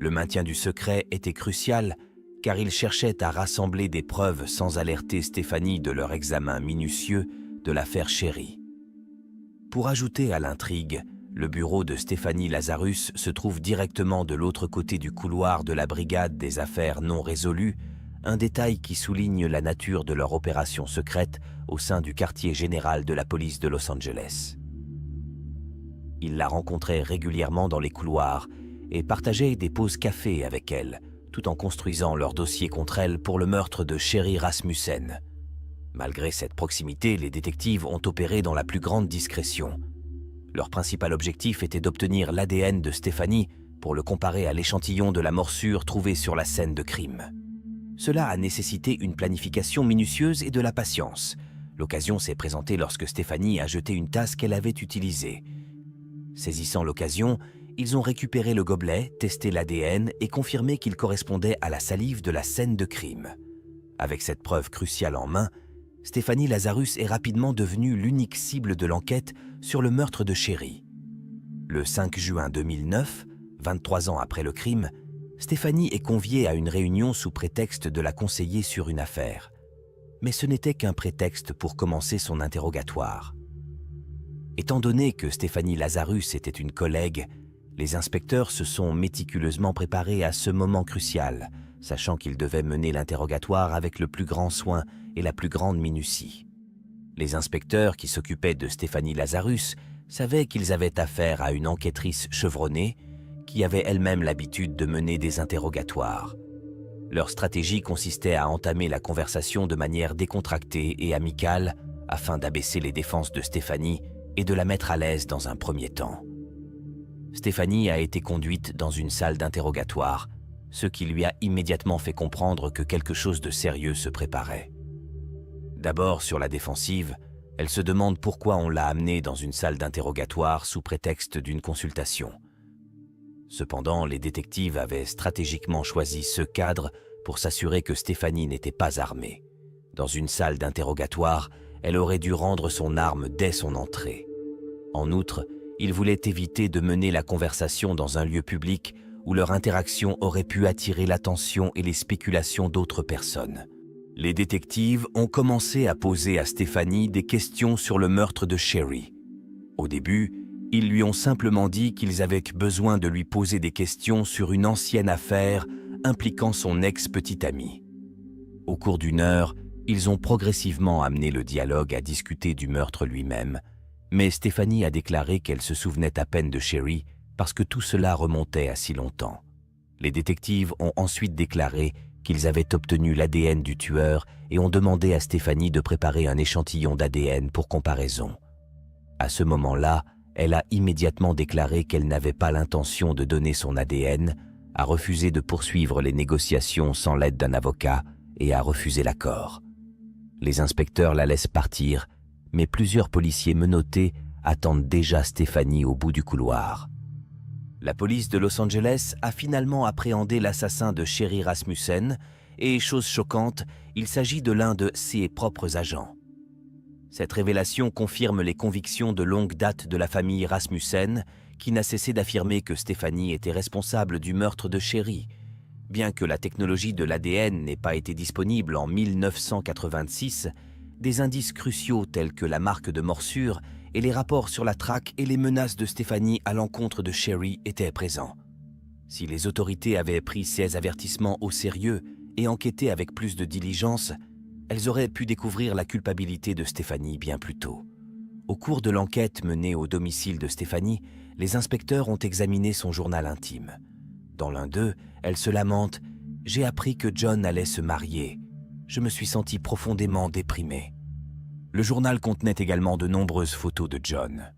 Le maintien du secret était crucial car il cherchait à rassembler des preuves sans alerter Stéphanie de leur examen minutieux de l'affaire Sherry. Pour ajouter à l'intrigue, le bureau de Stéphanie Lazarus se trouve directement de l'autre côté du couloir de la brigade des affaires non résolues, un détail qui souligne la nature de leur opération secrète au sein du quartier général de la police de Los Angeles. Il la rencontrait régulièrement dans les couloirs et partageait des pauses café avec elle, tout en construisant leur dossier contre elle pour le meurtre de Sherry Rasmussen. Malgré cette proximité, les détectives ont opéré dans la plus grande discrétion. Leur principal objectif était d'obtenir l'ADN de Stéphanie pour le comparer à l'échantillon de la morsure trouvé sur la scène de crime. Cela a nécessité une planification minutieuse et de la patience. L'occasion s'est présentée lorsque Stéphanie a jeté une tasse qu'elle avait utilisée. Saisissant l'occasion, ils ont récupéré le gobelet, testé l'ADN et confirmé qu'il correspondait à la salive de la scène de crime. Avec cette preuve cruciale en main, Stéphanie Lazarus est rapidement devenue l'unique cible de l'enquête sur le meurtre de Sherry. Le 5 juin 2009, 23 ans après le crime, Stéphanie est conviée à une réunion sous prétexte de la conseiller sur une affaire. Mais ce n'était qu'un prétexte pour commencer son interrogatoire. Étant donné que Stéphanie Lazarus était une collègue, les inspecteurs se sont méticuleusement préparés à ce moment crucial, sachant qu'ils devaient mener l'interrogatoire avec le plus grand soin et la plus grande minutie. Les inspecteurs qui s'occupaient de Stéphanie Lazarus savaient qu'ils avaient affaire à une enquêtrice chevronnée qui avait elle-même l'habitude de mener des interrogatoires. Leur stratégie consistait à entamer la conversation de manière décontractée et amicale afin d'abaisser les défenses de Stéphanie et de la mettre à l'aise dans un premier temps. Stéphanie a été conduite dans une salle d'interrogatoire, ce qui lui a immédiatement fait comprendre que quelque chose de sérieux se préparait. D'abord sur la défensive, elle se demande pourquoi on l'a amenée dans une salle d'interrogatoire sous prétexte d'une consultation. Cependant, les détectives avaient stratégiquement choisi ce cadre pour s'assurer que Stéphanie n'était pas armée. Dans une salle d'interrogatoire, elle aurait dû rendre son arme dès son entrée. En outre, ils voulaient éviter de mener la conversation dans un lieu public où leur interaction aurait pu attirer l'attention et les spéculations d'autres personnes. Les détectives ont commencé à poser à Stéphanie des questions sur le meurtre de Sherry. Au début, ils lui ont simplement dit qu'ils avaient besoin de lui poser des questions sur une ancienne affaire impliquant son ex-petite amie. Au cours d'une heure, ils ont progressivement amené le dialogue à discuter du meurtre lui-même, mais Stéphanie a déclaré qu'elle se souvenait à peine de Sherry parce que tout cela remontait à si longtemps. Les détectives ont ensuite déclaré qu'ils avaient obtenu l'ADN du tueur et ont demandé à Stéphanie de préparer un échantillon d'ADN pour comparaison. À ce moment-là, elle a immédiatement déclaré qu'elle n'avait pas l'intention de donner son ADN, a refusé de poursuivre les négociations sans l'aide d'un avocat et a refusé l'accord. Les inspecteurs la laissent partir, mais plusieurs policiers menottés attendent déjà Stéphanie au bout du couloir. La police de Los Angeles a finalement appréhendé l'assassin de Sherry Rasmussen et, chose choquante, il s'agit de l'un de ses propres agents. Cette révélation confirme les convictions de longue date de la famille Rasmussen, qui n'a cessé d'affirmer que Stéphanie était responsable du meurtre de Sherry. Bien que la technologie de l'ADN n'ait pas été disponible en 1986, des indices cruciaux tels que la marque de morsure et les rapports sur la traque et les menaces de Stéphanie à l'encontre de Sherry étaient présents. Si les autorités avaient pris ces avertissements au sérieux et enquêté avec plus de diligence, elles auraient pu découvrir la culpabilité de Stéphanie bien plus tôt. Au cours de l'enquête menée au domicile de Stéphanie, les inspecteurs ont examiné son journal intime. Dans l'un d'eux, elle se lamente « J'ai appris que John allait se marier. Je me suis sentie profondément déprimée. » Le journal contenait également de nombreuses photos de John.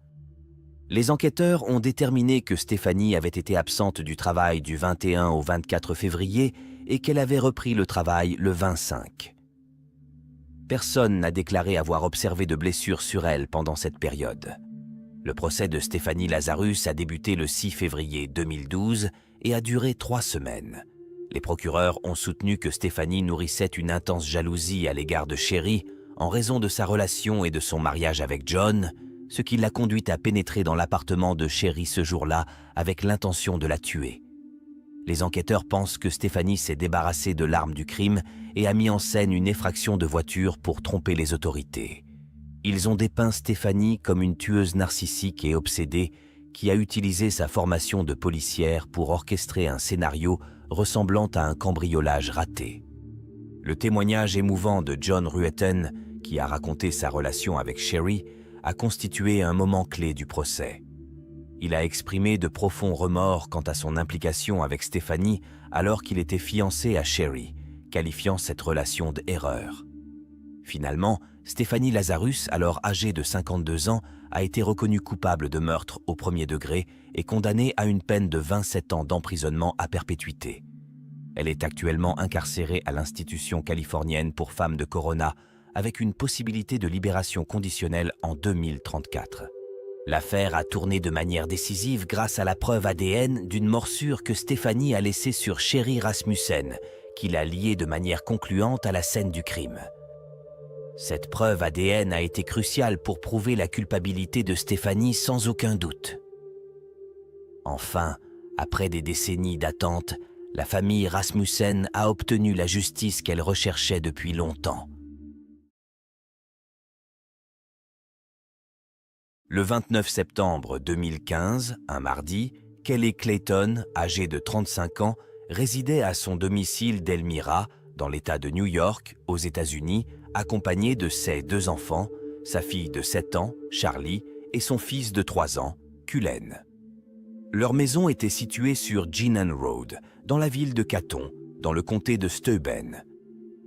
Les enquêteurs ont déterminé que Stéphanie avait été absente du travail du 21 au 24 février et qu'elle avait repris le travail le 25. Personne n'a déclaré avoir observé de blessures sur elle pendant cette période. Le procès de Stéphanie Lazarus a débuté le 6 février 2012 et a duré 3 semaines. Les procureurs ont soutenu que Stéphanie nourrissait une intense jalousie à l'égard de Sherry en raison de sa relation et de son mariage avec John, ce qui l'a conduite à pénétrer dans l'appartement de Sherry ce jour-là avec l'intention de la tuer. Les enquêteurs pensent que Stéphanie s'est débarrassée de l'arme du crime et a mis en scène une effraction de voiture pour tromper les autorités. Ils ont dépeint Stéphanie comme une tueuse narcissique et obsédée qui a utilisé sa formation de policière pour orchestrer un scénario ressemblant à un cambriolage raté. Le témoignage émouvant de John Ruetten, qui a raconté sa relation avec Sherry, a constitué un moment clé du procès. Il a exprimé de profonds remords quant à son implication avec Stéphanie alors qu'il était fiancé à Sherry, qualifiant cette relation d'erreur. Finalement, Stéphanie Lazarus, alors âgée de 52 ans, a été reconnue coupable de meurtre au premier degré et condamnée à une peine de 27 ans d'emprisonnement à perpétuité. Elle est actuellement incarcérée à l'institution californienne pour femmes de Corona, avec une possibilité de libération conditionnelle en 2034. L'affaire a tourné de manière décisive grâce à la preuve ADN d'une morsure que Stéphanie a laissée sur Sherry Rasmussen, qui l'a liée de manière concluante à la scène du crime. Cette preuve ADN a été cruciale pour prouver la culpabilité de Stéphanie sans aucun doute. Enfin, après des décennies d'attente, la famille Rasmussen a obtenu la justice qu'elle recherchait depuis longtemps. Le 29 septembre 2015, un mardi, Kelly Clayton, âgée de 35 ans, résidait à son domicile d'Elmira, dans l'État de New York, aux États-Unis, accompagnée de ses 2 enfants, sa fille de 7 ans, Charlie, et son fils de 3 ans, Cullen. Leur maison était située sur Geenan Road, dans la ville de Canton, dans le comté de Steuben.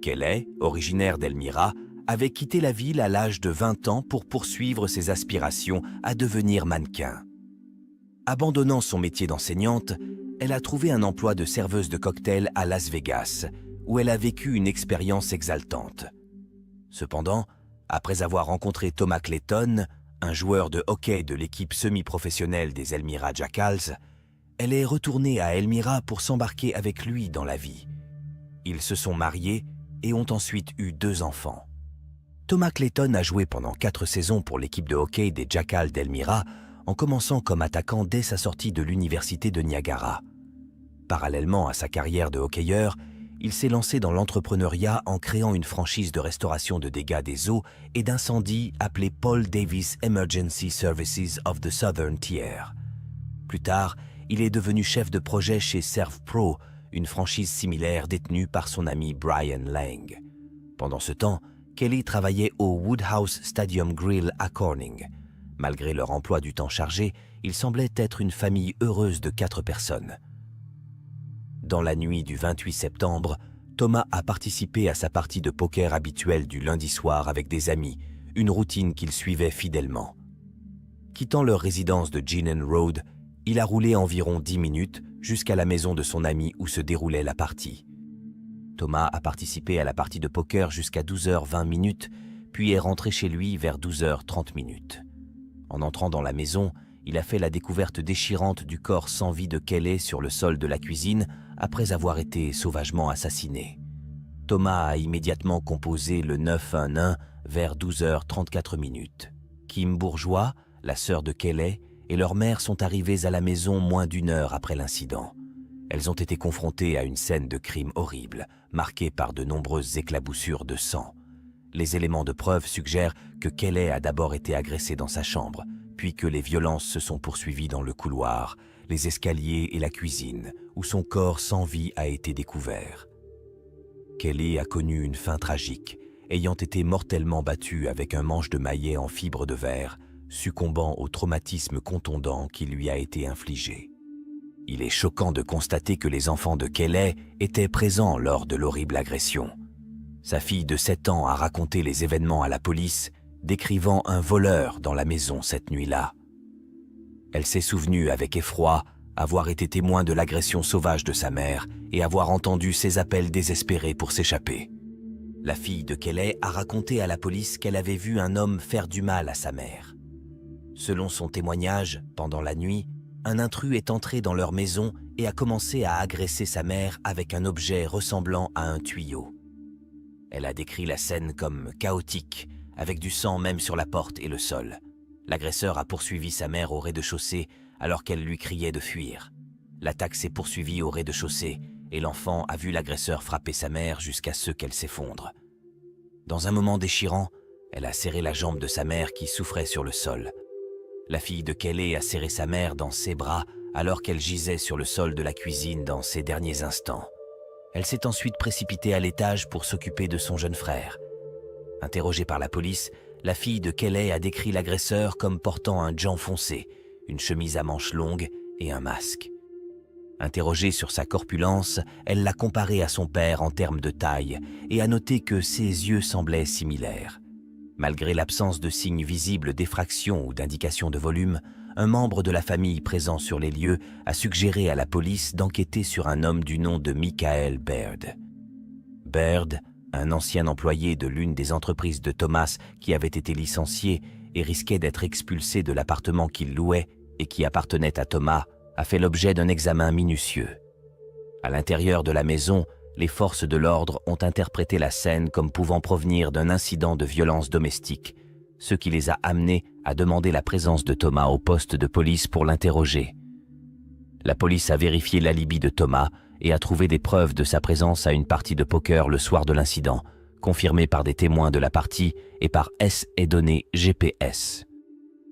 Kelly, originaire d'Elmira, avait quitté la ville à l'âge de 20 ans pour poursuivre ses aspirations à devenir mannequin. Abandonnant son métier d'enseignante, elle a trouvé un emploi de serveuse de cocktail à Las Vegas, où elle a vécu une expérience exaltante. Cependant, après avoir rencontré Thomas Clayton, un joueur de hockey de l'équipe semi-professionnelle des Elmira Jackals, elle est retournée à Elmira pour s'embarquer avec lui dans la vie. Ils se sont mariés et ont ensuite eu 2 enfants. Thomas Clayton a joué pendant 4 saisons pour l'équipe de hockey des Jackals d'Elmira, en commençant comme attaquant dès sa sortie de l'université de Niagara. Parallèlement à sa carrière de hockeyeur, il s'est lancé dans l'entrepreneuriat en créant une franchise de restauration de dégâts des eaux et d'incendies appelée Paul Davis Emergency Services of the Southern Tier. Plus tard, il est devenu chef de projet chez ServPro, une franchise similaire détenue par son ami Brian Lang. Pendant ce temps, Kelly travaillait au Woodhouse Stadium Grill à Corning. Malgré leur emploi du temps chargé, ils semblaient être une famille heureuse de 4 personnes. Dans la nuit du 28 septembre, Thomas a participé à sa partie de poker habituelle du lundi soir avec des amis, une routine qu'il suivait fidèlement. Quittant leur résidence de Geenan Road, il a roulé environ 10 minutes jusqu'à la maison de son ami où se déroulait la partie. Thomas a participé à la partie de poker jusqu'à 12h20, puis est rentré chez lui vers 12h30. En entrant dans la maison, il a fait la découverte déchirante du corps sans vie de Kelly sur le sol de la cuisine après avoir été sauvagement assassiné. Thomas a immédiatement composé le 911 vers 12h34. Kim Bourgeois, la sœur de Kelly, et leur mère sont arrivées à la maison moins d'1 heure après l'incident. Elles ont été confrontées à une scène de crime horrible, marquée par de nombreuses éclaboussures de sang. Les éléments de preuve suggèrent que Kelly a d'abord été agressée dans sa chambre, puis que les violences se sont poursuivies dans le couloir, les escaliers et la cuisine, où son corps sans vie a été découvert. Kelly a connu une fin tragique, ayant été mortellement battue avec un manche de maillet en fibre de verre, succombant au traumatisme contondant qui lui a été infligé. Il est choquant de constater que les enfants de Kelly étaient présents lors de l'horrible agression. Sa fille de 7 ans a raconté les événements à la police, décrivant un voleur dans la maison cette nuit-là. Elle s'est souvenue avec effroi avoir été témoin de l'agression sauvage de sa mère et avoir entendu ses appels désespérés pour s'échapper. La fille de Kelly a raconté à la police qu'elle avait vu un homme faire du mal à sa mère. Selon son témoignage, pendant la nuit, un intrus est entré dans leur maison et a commencé à agresser sa mère avec un objet ressemblant à un tuyau. Elle a décrit la scène comme chaotique, avec du sang même sur la porte et le sol. L'agresseur a poursuivi sa mère au rez-de-chaussée alors qu'elle lui criait de fuir. L'attaque s'est poursuivie au rez-de-chaussée et l'enfant a vu l'agresseur frapper sa mère jusqu'à ce qu'elle s'effondre. Dans un moment déchirant, elle a serré la jambe de sa mère qui souffrait sur le sol. La fille de Kelly a serré sa mère dans ses bras alors qu'elle gisait sur le sol de la cuisine dans ses derniers instants. Elle s'est ensuite précipitée à l'étage pour s'occuper de son jeune frère. Interrogée par la police, la fille de Kelly a décrit l'agresseur comme portant un jean foncé, une chemise à manches longues et un masque. Interrogée sur sa corpulence, elle l'a comparé à son père en termes de taille et a noté que ses yeux semblaient similaires. Malgré l'absence de signes visibles d'effraction ou d'indication de volume, un membre de la famille présent sur les lieux a suggéré à la police d'enquêter sur un homme du nom de Michael Baird. Baird, un ancien employé de l'une des entreprises de Thomas qui avait été licencié et risquait d'être expulsé de l'appartement qu'il louait et qui appartenait à Thomas, a fait l'objet d'un examen minutieux. À l'intérieur de la maison, les forces de l'ordre ont interprété la scène comme pouvant provenir d'un incident de violence domestique, ce qui les a amenés à demander la présence de Thomas au poste de police pour l'interroger. La police a vérifié l'alibi de Thomas et a trouvé des preuves de sa présence à une partie de poker le soir de l'incident, confirmée par des témoins de la partie et par et données GPS.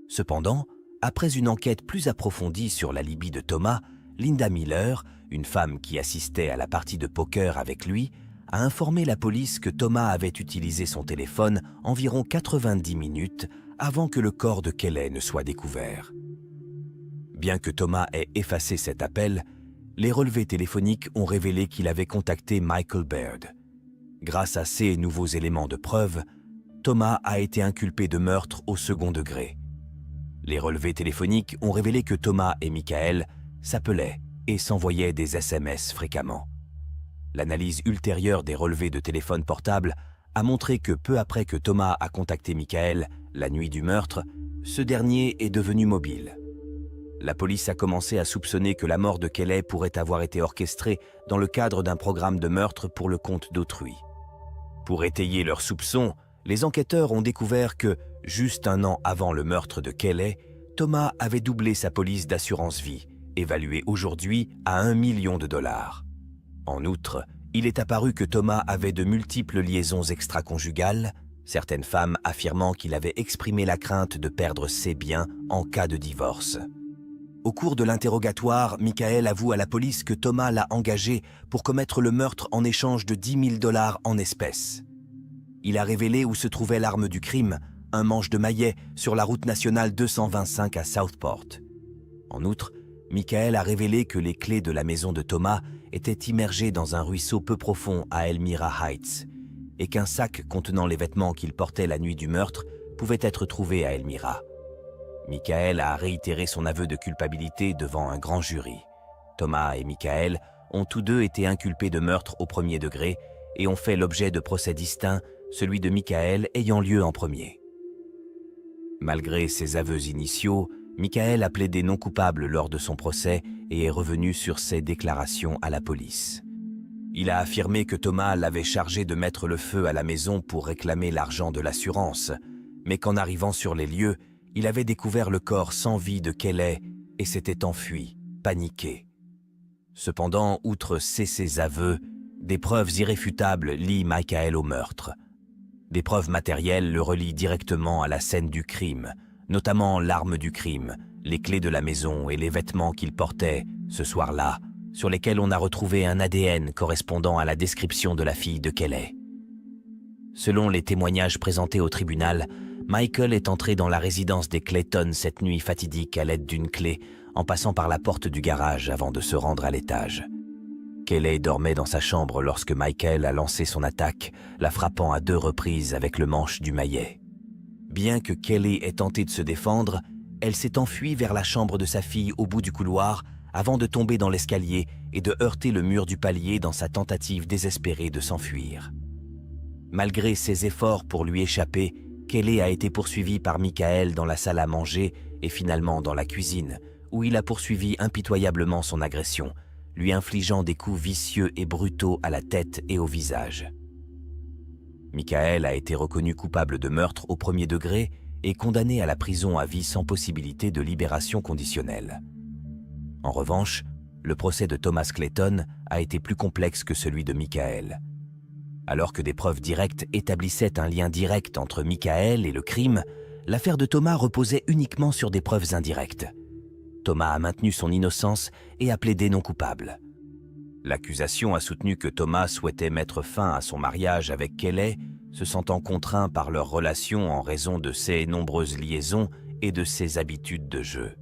Cependant, après une enquête plus approfondie sur l'alibi de Thomas, Linda Miller, une femme qui assistait à la partie de poker avec lui, a informé la police que Thomas avait utilisé son téléphone environ 90 minutes avant que le corps de Kelly ne soit découvert. Bien que Thomas ait effacé cet appel, les relevés téléphoniques ont révélé qu'il avait contacté Michael Baird. Grâce à ces nouveaux éléments de preuve, Thomas a été inculpé de meurtre au second degré. Les relevés téléphoniques ont révélé que Thomas et Michael s'appelaient et s'envoyaient des SMS fréquemment. L'analyse ultérieure des relevés de téléphone portable a montré que peu après que Thomas a contacté Michael la nuit du meurtre, ce dernier est devenu mobile. La police a commencé à soupçonner que la mort de Kelly pourrait avoir été orchestrée dans le cadre d'un programme de meurtre pour le compte d'autrui. Pour étayer leurs soupçons, les enquêteurs ont découvert que, juste un an avant le meurtre de Kelly, Thomas avait doublé sa police d'assurance vie, évaluée aujourd'hui à 1 million de dollars. En outre, il est apparu que Thomas avait de multiples liaisons extraconjugales, certaines femmes affirmant qu'il avait exprimé la crainte de perdre ses biens en cas de divorce. Au cours de l'interrogatoire, Michael avoue à la police que Thomas l'a engagé pour commettre le meurtre en échange de 10 000 dollars en espèces. Il a révélé où se trouvait l'arme du crime, un manche de maillet sur la route nationale 225 à Southport. En outre, Michael a révélé que les clés de la maison de Thomas étaient immergées dans un ruisseau peu profond à Elmira Heights et qu'un sac contenant les vêtements qu'il portait la nuit du meurtre pouvait être trouvé à Elmira. Michael a réitéré son aveu de culpabilité devant un grand jury. Thomas et Michael ont tous deux été inculpés de meurtre au premier degré et ont fait l'objet de procès distincts, celui de Michael ayant lieu en premier. Malgré ses aveux initiaux, Michael a plaidé non coupable lors de son procès et est revenu sur ses déclarations à la police. Il a affirmé que Thomas l'avait chargé de mettre le feu à la maison pour réclamer l'argent de l'assurance, mais qu'en arrivant sur les lieux, il avait découvert le corps sans vie de Kelly et s'était enfui, paniqué. Cependant, outre ces aveux, des preuves irréfutables lient Michael au meurtre. Des preuves matérielles le relient directement à la scène du crime, notamment l'arme du crime, les clés de la maison et les vêtements qu'il portait ce soir-là, sur lesquels on a retrouvé un ADN correspondant à la description de la fille de Kelly. Selon les témoignages présentés au tribunal, Michael est entré dans la résidence des Clayton cette nuit fatidique à l'aide d'une clé, en passant par la porte du garage avant de se rendre à l'étage. Kelly dormait dans sa chambre lorsque Michael a lancé son attaque, la frappant à 2 reprises avec le manche du maillet. Bien que Kelly ait tenté de se défendre, elle s'est enfuie vers la chambre de sa fille au bout du couloir avant de tomber dans l'escalier et de heurter le mur du palier dans sa tentative désespérée de s'enfuir. Malgré ses efforts pour lui échapper, Kelly a été poursuivi par Michael dans la salle à manger et finalement dans la cuisine, où il a poursuivi impitoyablement son agression, lui infligeant des coups vicieux et brutaux à la tête et au visage. Michael a été reconnu coupable de meurtre au premier degré et condamné à la prison à vie sans possibilité de libération conditionnelle. En revanche, le procès de Thomas Clayton a été plus complexe que celui de Michael. Alors que des preuves directes établissaient un lien direct entre Michael et le crime, l'affaire de Thomas reposait uniquement sur des preuves indirectes. Thomas a maintenu son innocence et a plaidé non coupable. L'accusation a soutenu que Thomas souhaitait mettre fin à son mariage avec Kelly, se sentant contraint par leur relation en raison de ses nombreuses liaisons et de ses habitudes de jeu.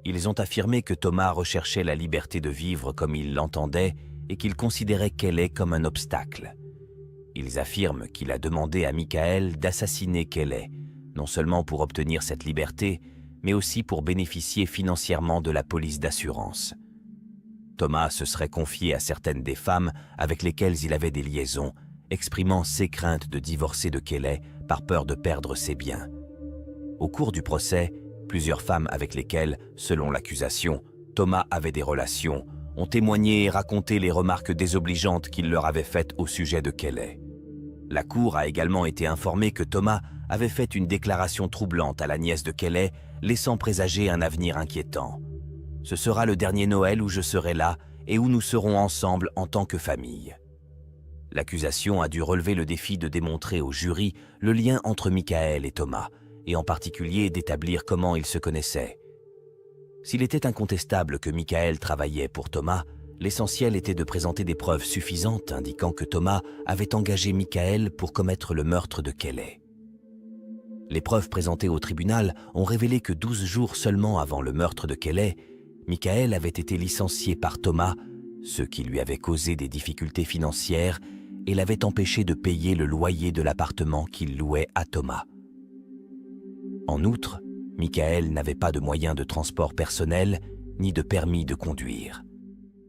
Ils ont affirmé que Thomas recherchait la liberté de vivre comme il l'entendait et qu'il considérait Kelly comme un obstacle. Ils affirment qu'il a demandé à Michael d'assassiner Kelly, non seulement pour obtenir cette liberté, mais aussi pour bénéficier financièrement de la police d'assurance. Thomas se serait confié à certaines des femmes avec lesquelles il avait des liaisons, exprimant ses craintes de divorcer de Kelly par peur de perdre ses biens. Au cours du procès, plusieurs femmes avec lesquelles, selon l'accusation, Thomas avait des relations, ont témoigné et raconté les remarques désobligeantes qu'il leur avait faites au sujet de Kelly. La cour a également été informée que Thomas avait fait une déclaration troublante à la nièce de Kelly, laissant présager un avenir inquiétant. « Ce sera le dernier Noël où je serai là et où nous serons ensemble en tant que famille. » L'accusation a dû relever le défi de démontrer au jury le lien entre Michael et Thomas, et en particulier d'établir comment ils se connaissaient. S'il était incontestable que Michael travaillait pour Thomas, l'essentiel était de présenter des preuves suffisantes indiquant que Thomas avait engagé Michael pour commettre le meurtre de Kelly. Les preuves présentées au tribunal ont révélé que 12 jours seulement avant le meurtre de Kelly, Michael avait été licencié par Thomas, ce qui lui avait causé des difficultés financières et l'avait empêché de payer le loyer de l'appartement qu'il louait à Thomas. En outre, Michael n'avait pas de moyens de transport personnel ni de permis de conduire.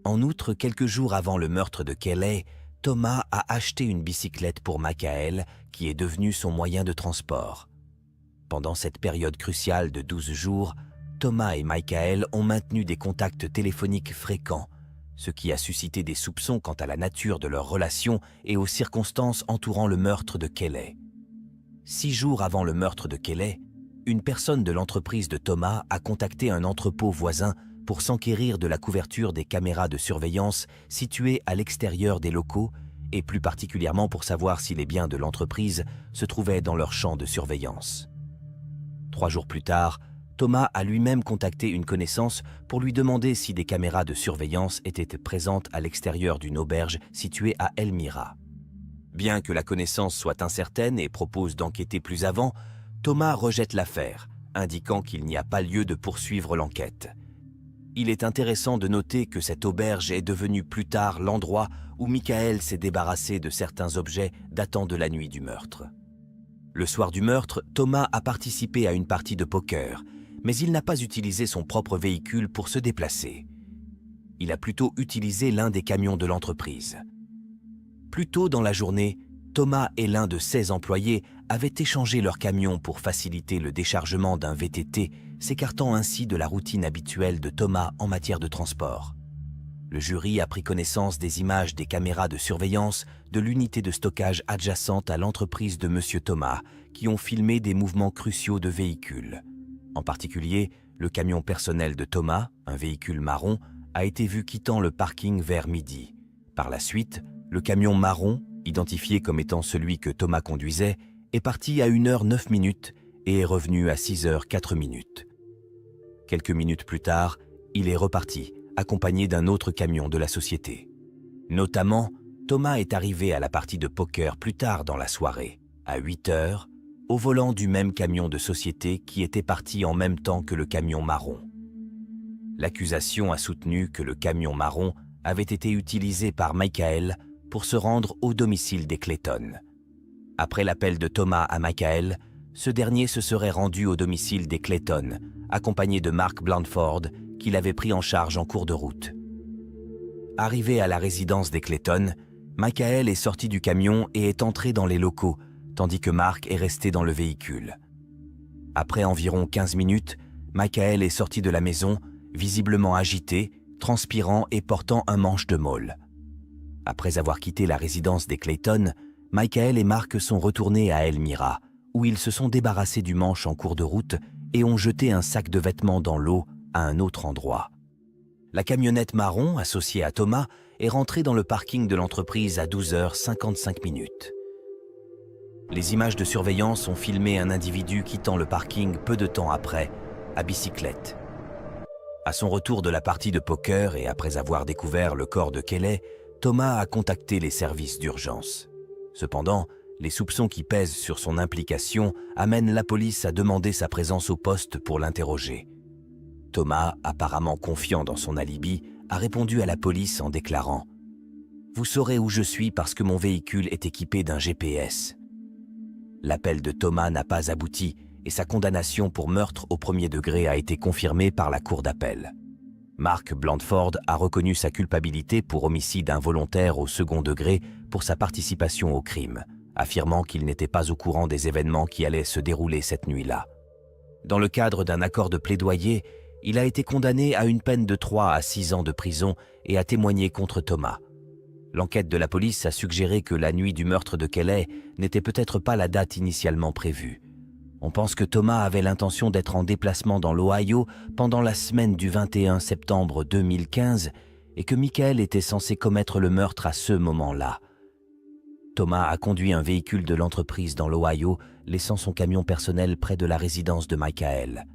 En outre, quelques jours avant le meurtre de Kelly, Thomas a acheté une bicyclette pour Michael qui est devenue son moyen de transport. Pendant cette période cruciale de 12 jours, Thomas et Michael ont maintenu des contacts téléphoniques fréquents, ce qui a suscité des soupçons quant à la nature de leur relation et aux circonstances entourant le meurtre de Kelly. 6 jours avant le meurtre de Kelly, une personne de l'entreprise de Thomas a contacté un entrepôt voisin pour s'enquérir de la couverture des caméras de surveillance situées à l'extérieur des locaux et plus particulièrement pour savoir si les biens de l'entreprise se trouvaient dans leur champ de surveillance. 3 jours plus tard, Thomas a lui-même contacté une connaissance pour lui demander si des caméras de surveillance étaient présentes à l'extérieur d'une auberge située à Elmira. Bien que la connaissance soit incertaine et propose d'enquêter plus avant, Thomas rejette l'affaire, indiquant qu'il n'y a pas lieu de poursuivre l'enquête. Il est intéressant de noter que cette auberge est devenue plus tard l'endroit où Michael s'est débarrassé de certains objets datant de la nuit du meurtre. Le soir du meurtre, Thomas a participé à une partie de poker, mais il n'a pas utilisé son propre véhicule pour se déplacer. Il a plutôt utilisé l'un des camions de l'entreprise. Plus tôt dans la journée, Thomas et l'un de ses employés avaient échangé leur camion pour faciliter le déchargement d'un VTT, s'écartant ainsi de la routine habituelle de Thomas en matière de transport. Le jury a pris connaissance des images des caméras de surveillance de l'unité de stockage adjacente à l'entreprise de M. Thomas, qui ont filmé des mouvements cruciaux de véhicules. En particulier, le camion personnel de Thomas, un véhicule marron, a été vu quittant le parking vers midi. Par la suite, le camion marron, identifié comme étant celui que Thomas conduisait, est parti à 1h09 et est revenu à 6h04. Quelques minutes plus tard, il est reparti, accompagné d'un autre camion de la société. Notamment, Thomas est arrivé à la partie de poker plus tard dans la soirée, à 8h, au volant du même camion de société qui était parti en même temps que le camion marron. L'accusation a soutenu que le camion marron avait été utilisé par Michael pour se rendre au domicile des Clayton. Après l'appel de Thomas à Michael, ce dernier se serait rendu au domicile des Clayton, accompagné de Mark Blandford, qu'il avait pris en charge en cours de route. Arrivé à la résidence des Clayton, Michael est sorti du camion et est entré dans les locaux, tandis que Mark est resté dans le véhicule. Après environ 15 minutes, Michael est sorti de la maison, visiblement agité, transpirant et portant un manche de môle. Après avoir quitté la résidence des Clayton, Michael et Mark sont retournés à Elmira, où ils se sont débarrassés du manche en cours de route et ont jeté un sac de vêtements dans l'eau à un autre endroit. La camionnette marron, associée à Thomas, est rentrée dans le parking de l'entreprise à 12h55. Les images de surveillance ont filmé un individu quittant le parking peu de temps après, à bicyclette. À son retour de la partie de poker et après avoir découvert le corps de Kelly, Thomas a contacté les services d'urgence. Cependant, les soupçons qui pèsent sur son implication amènent la police à demander sa présence au poste pour l'interroger. Thomas, apparemment confiant dans son alibi, a répondu à la police en déclarant « Vous saurez où je suis parce que mon véhicule est équipé d'un GPS ». L'appel de Thomas n'a pas abouti et sa condamnation pour meurtre au premier degré a été confirmée par la cour d'appel. Mark Blandford a reconnu sa culpabilité pour homicide involontaire au second degré pour sa participation au crime, affirmant qu'il n'était pas au courant des événements qui allaient se dérouler cette nuit-là. Dans le cadre d'un accord de plaidoyer, il a été condamné à une peine de 3 à 6 ans de prison et a témoigné contre Thomas. L'enquête de la police a suggéré que la nuit du meurtre de Kelly n'était peut-être pas la date initialement prévue. On pense que Thomas avait l'intention d'être en déplacement dans l'Ohio pendant la semaine du 21 septembre 2015 et que Michael était censé commettre le meurtre à ce moment-là. Thomas a conduit un véhicule de l'entreprise dans l'Ohio, laissant son camion personnel près de la résidence de Michael.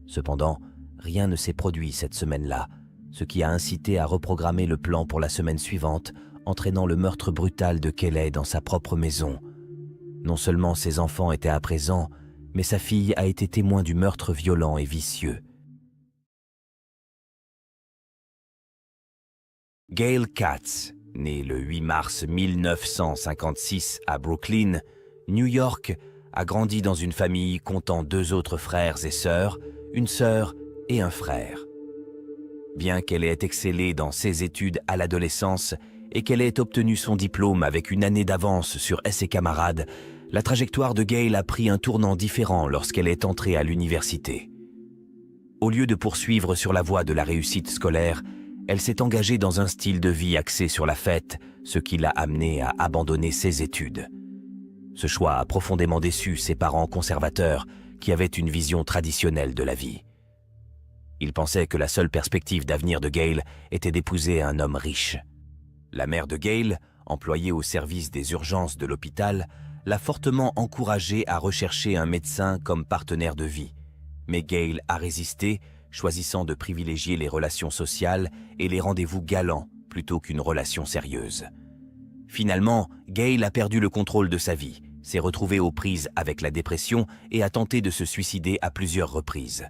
Cependant, rien ne s'est produit cette semaine-là, ce qui a incité à reprogrammer le plan pour la semaine suivante, entraînant le meurtre brutal de Kelly dans sa propre maison. Non seulement ses enfants étaient à présent, mais sa fille a été témoin du meurtre violent et vicieux. Gail Katz, née le 8 mars 1956 à Brooklyn, New York, a grandi dans une famille comptant 2 autres frères et sœurs, une sœur et un frère. Bien qu'elle ait excellé dans ses études à l'adolescence et qu'elle ait obtenu son diplôme avec une année d'avance sur ses camarades, la trajectoire de Gail a pris un tournant différent lorsqu'elle est entrée à l'université. Au lieu de poursuivre sur la voie de la réussite scolaire, elle s'est engagée dans un style de vie axé sur la fête, ce qui l'a amenée à abandonner ses études. Ce choix a profondément déçu ses parents conservateurs qui avaient une vision traditionnelle de la vie. Ils pensaient que la seule perspective d'avenir de Gail était d'épouser un homme riche. La mère de Gail, employée au service des urgences de l'hôpital, l'a fortement encouragée à rechercher un médecin comme partenaire de vie. Mais Gail a résisté, choisissant de privilégier les relations sociales et les rendez-vous galants plutôt qu'une relation sérieuse. Finalement, Gail a perdu le contrôle de sa vie, s'est retrouvée aux prises avec la dépression et a tenté de se suicider à plusieurs reprises.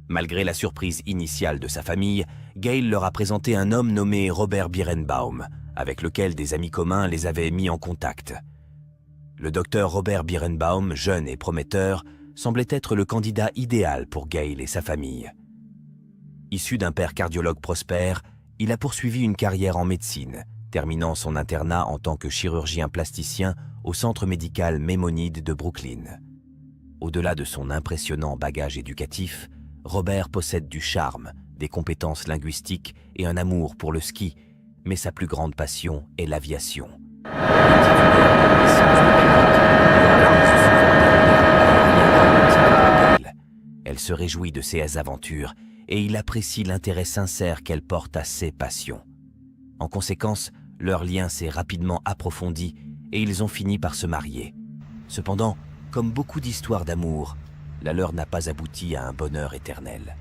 Malgré la surprise initiale de sa famille, Gail leur a présenté un homme nommé Robert Birnbaum, avec lequel des amis communs les avaient mis en contact. Le docteur Robert Birnbaum, jeune et prometteur, semblait être le candidat idéal pour Gail et sa famille. Issu d'un père cardiologue prospère, il a poursuivi une carrière en médecine, terminant son internat en tant que chirurgien plasticien au centre médical Maimonides de Brooklyn. Au-delà de son impressionnant bagage éducatif, Robert possède du charme, des compétences linguistiques et un amour pour le ski, mais sa plus grande passion est l'aviation. Elle se réjouit de ses aventures et il apprécie l'intérêt sincère qu'elle porte à ses passions. En conséquence, leur lien s'est rapidement approfondi et ils ont fini par se marier. Cependant, comme beaucoup d'histoires d'amour, la leur n'a pas abouti à un bonheur éternel.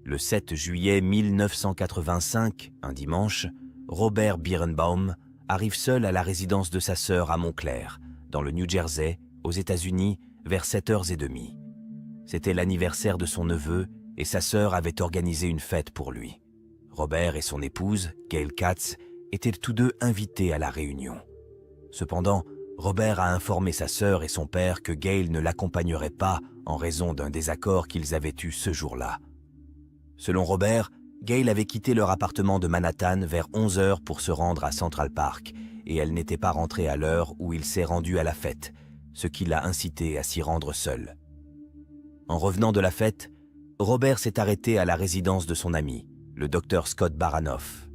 Le 7 juillet 1985, un dimanche, Robert Birnbaum arrive seul à la résidence de sa sœur à Montclair, dans le New Jersey, aux États-Unis, vers 7h30. C'était l'anniversaire de son neveu et sa sœur avait organisé une fête pour lui. Robert et son épouse, Gail Katz, étaient tous deux invités à la réunion. Cependant, Robert a informé sa sœur et son père que Gail ne l'accompagnerait pas en raison d'un désaccord qu'ils avaient eu ce jour-là. Selon Robert, Gail avait quitté leur appartement de Manhattan vers 11h pour se rendre à Central Park et elle n'était pas rentrée à l'heure où il s'est rendu à la fête, ce qui l'a incité à s'y rendre seul. En revenant de la fête, Robert s'est arrêté à la résidence de son ami, le docteur Scott Baranoff.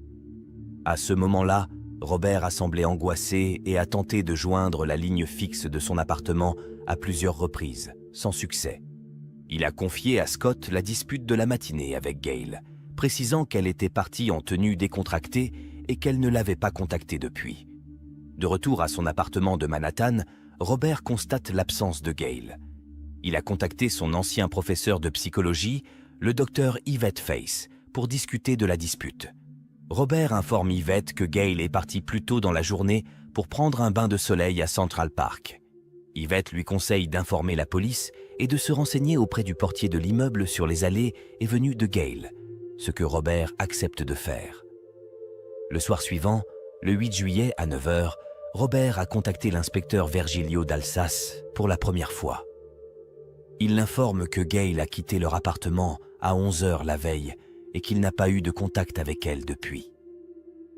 À ce moment-là, Robert a semblé angoissé et a tenté de joindre la ligne fixe de son appartement à plusieurs reprises, sans succès. Il a confié à Scott la dispute de la matinée avec Gail, précisant qu'elle était partie en tenue décontractée et qu'elle ne l'avait pas contacté depuis. De retour à son appartement de Manhattan, Robert constate l'absence de Gail. Il a contacté son ancien professeur de psychologie, le docteur Yvette Face, pour discuter de la dispute. Robert informe Yvette que Gail est partie plus tôt dans la journée pour prendre un bain de soleil à Central Park. Yvette lui conseille d'informer la police et de se renseigner auprès du portier de l'immeuble sur les allées et venues de Gale, ce que Robert accepte de faire. Le soir suivant, le 8 juillet à 9 h, Robert a contacté l'inspecteur Virgilio d'Alsace pour la première fois. Il l'informe que Gale a quitté leur appartement à 11 h la veille et qu'il n'a pas eu de contact avec elle depuis.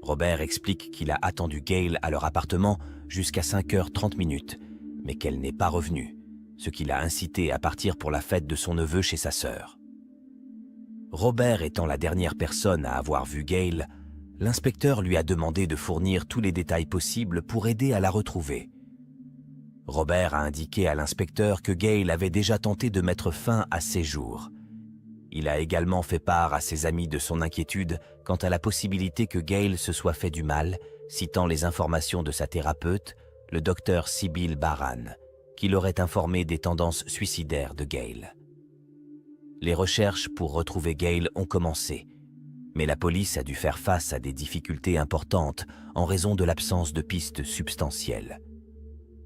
Robert explique qu'il a attendu Gale à leur appartement jusqu'à 5h30, mais qu'elle n'est pas revenue, ce qui l'a incité à partir pour la fête de son neveu chez sa sœur. Robert étant la dernière personne à avoir vu Gale, l'inspecteur lui a demandé de fournir tous les détails possibles pour aider à la retrouver. Robert a indiqué à l'inspecteur que Gale avait déjà tenté de mettre fin à ses jours. Il a également fait part à ses amis de son inquiétude quant à la possibilité que Gale se soit fait du mal, citant les informations de sa thérapeute, le docteur Sybil Baran, qui l'aurait informé des tendances suicidaires de Gale. Les recherches pour retrouver Gale ont commencé, mais la police a dû faire face à des difficultés importantes en raison de l'absence de pistes substantielles.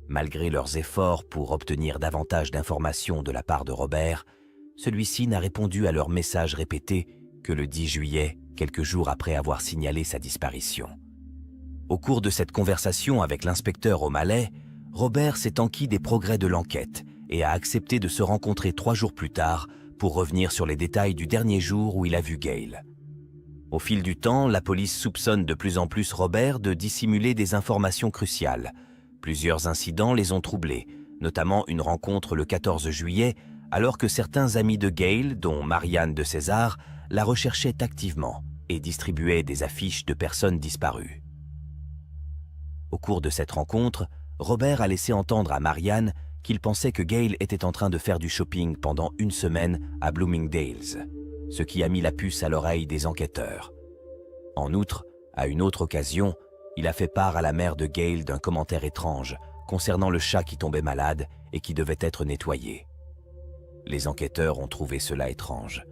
Malgré leurs efforts pour obtenir davantage d'informations de la part de Robert, celui-ci n'a répondu à leurs messages répétés que le 10 juillet, quelques jours après avoir signalé sa disparition. Au cours de cette conversation avec l'inspecteur O'Malley, Robert s'est enquis des progrès de l'enquête et a accepté de se rencontrer 3 jours plus tard pour revenir sur les détails du dernier jour où il a vu Gale. Au fil du temps, la police soupçonne de plus en plus Robert de dissimuler des informations cruciales. Plusieurs incidents les ont troublés, notamment une rencontre le 14 juillet, alors que certains amis de Gale, dont Marianne de César, la recherchaient activement et distribuaient des affiches de personnes disparues. Au cours de cette rencontre, Robert a laissé entendre à Marianne qu'il pensait que Gale était en train de faire du shopping pendant une semaine à Bloomingdale's, ce qui a mis la puce à l'oreille des enquêteurs. En outre, à une autre occasion, il a fait part à la mère de Gale d'un commentaire étrange concernant le chat qui tombait malade et qui devait être nettoyé. Les enquêteurs ont trouvé cela étrange.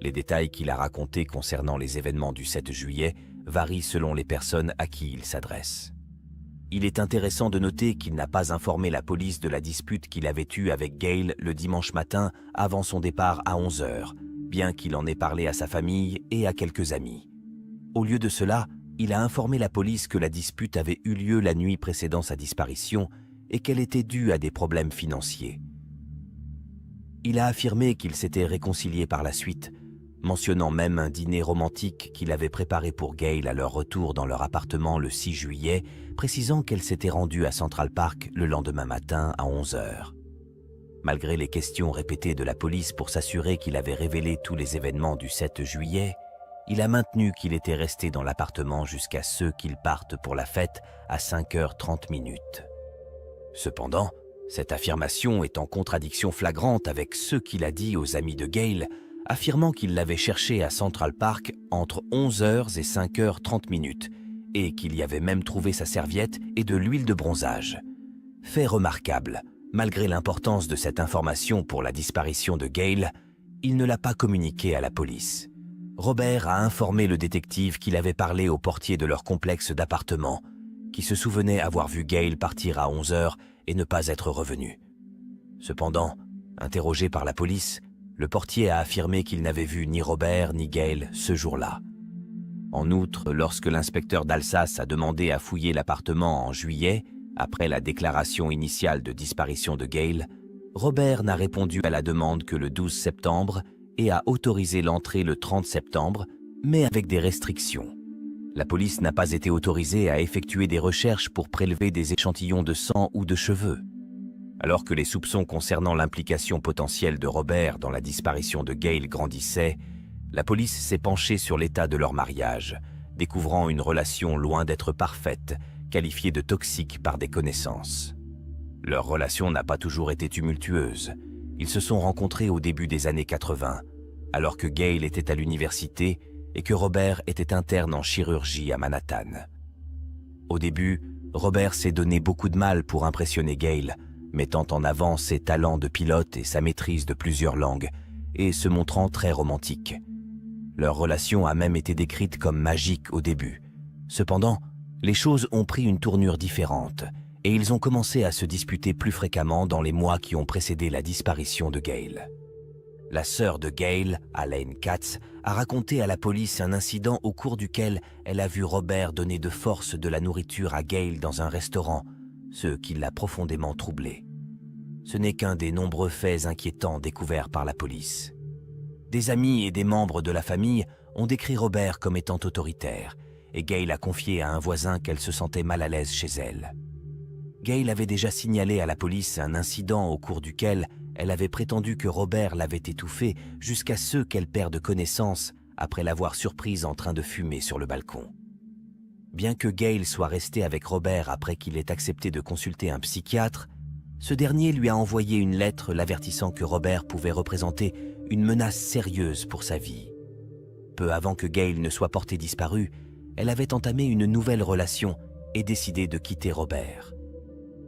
Les détails qu'il a racontés concernant les événements du 7 juillet varient selon les personnes à qui il s'adresse. Il est intéressant de noter qu'il n'a pas informé la police de la dispute qu'il avait eue avec Gale le dimanche matin avant son départ à 11 h, bien qu'il en ait parlé à sa famille et à quelques amis. Au lieu de cela, il a informé la police que la dispute avait eu lieu la nuit précédant sa disparition et qu'elle était due à des problèmes financiers. Il a affirmé qu'il s'était réconcilié par la suite, mentionnant même un dîner romantique qu'il avait préparé pour Gale à leur retour dans leur appartement le 6 juillet, précisant qu'elle s'était rendue à Central Park le lendemain matin à 11 h. Malgré les questions répétées de la police pour s'assurer qu'il avait révélé tous les événements du 7 juillet, il a maintenu qu'il était resté dans l'appartement jusqu'à ce qu'ils partent pour la fête à 5h30. Cependant, cette affirmation est en contradiction flagrante avec ce qu'il a dit aux amis de Gale, affirmant qu'il l'avait cherché à Central Park entre 11 h et 5h30 et qu'il y avait même trouvé sa serviette et de l'huile de bronzage. Fait remarquable, malgré l'importance de cette information pour la disparition de Gale, il ne l'a pas communiqué à la police. Robert a informé le détective qu'il avait parlé au portier de leur complexe d'appartements, qui se souvenait avoir vu Gale partir à 11 h et ne pas être revenu. Cependant, interrogé par la police, le portier a affirmé qu'il n'avait vu ni Robert ni Gale ce jour-là. En outre, lorsque l'inspecteur d'Alsace a demandé à fouiller l'appartement en juillet, après la déclaration initiale de disparition de Gale, Robert n'a répondu à la demande que le 12 septembre et a autorisé l'entrée le 30 septembre, mais avec des restrictions. La police n'a pas été autorisée à effectuer des recherches pour prélever des échantillons de sang ou de cheveux. Alors que les soupçons concernant l'implication potentielle de Robert dans la disparition de Gale grandissaient, la police s'est penchée sur l'état de leur mariage, découvrant une relation loin d'être parfaite, qualifiée de toxique par des connaissances. Leur relation n'a pas toujours été tumultueuse. Ils se sont rencontrés au début des années 80, alors que Gale était à l'université et que Robert était interne en chirurgie à Manhattan. Au début, Robert s'est donné beaucoup de mal pour impressionner Gale, mettant en avant ses talents de pilote et sa maîtrise de plusieurs langues, et se montrant très romantique. Leur relation a même été décrite comme magique au début. Cependant, les choses ont pris une tournure différente, et ils ont commencé à se disputer plus fréquemment dans les mois qui ont précédé la disparition de Gail. La sœur de Gail, Elaine Katz, a raconté à la police un incident au cours duquel elle a vu Robert donner de force de la nourriture à Gail dans un restaurant, ce qui l'a profondément troublée. Ce n'est qu'un des nombreux faits inquiétants découverts par la police. Des amis et des membres de la famille ont décrit Robert comme étant autoritaire, et Gail a confié à un voisin qu'elle se sentait mal à l'aise chez elle. Gail avait déjà signalé à la police un incident au cours duquel elle avait prétendu que Robert l'avait étouffée jusqu'à ce qu'elle perde connaissance après l'avoir surprise en train de fumer sur le balcon. Bien que Gail soit restée avec Robert après qu'il ait accepté de consulter un psychiatre, ce dernier lui a envoyé une lettre l'avertissant que Robert pouvait représenter une menace sérieuse pour sa vie. Peu avant que Gail ne soit portée disparue, elle avait entamé une nouvelle relation et décidé de quitter Robert.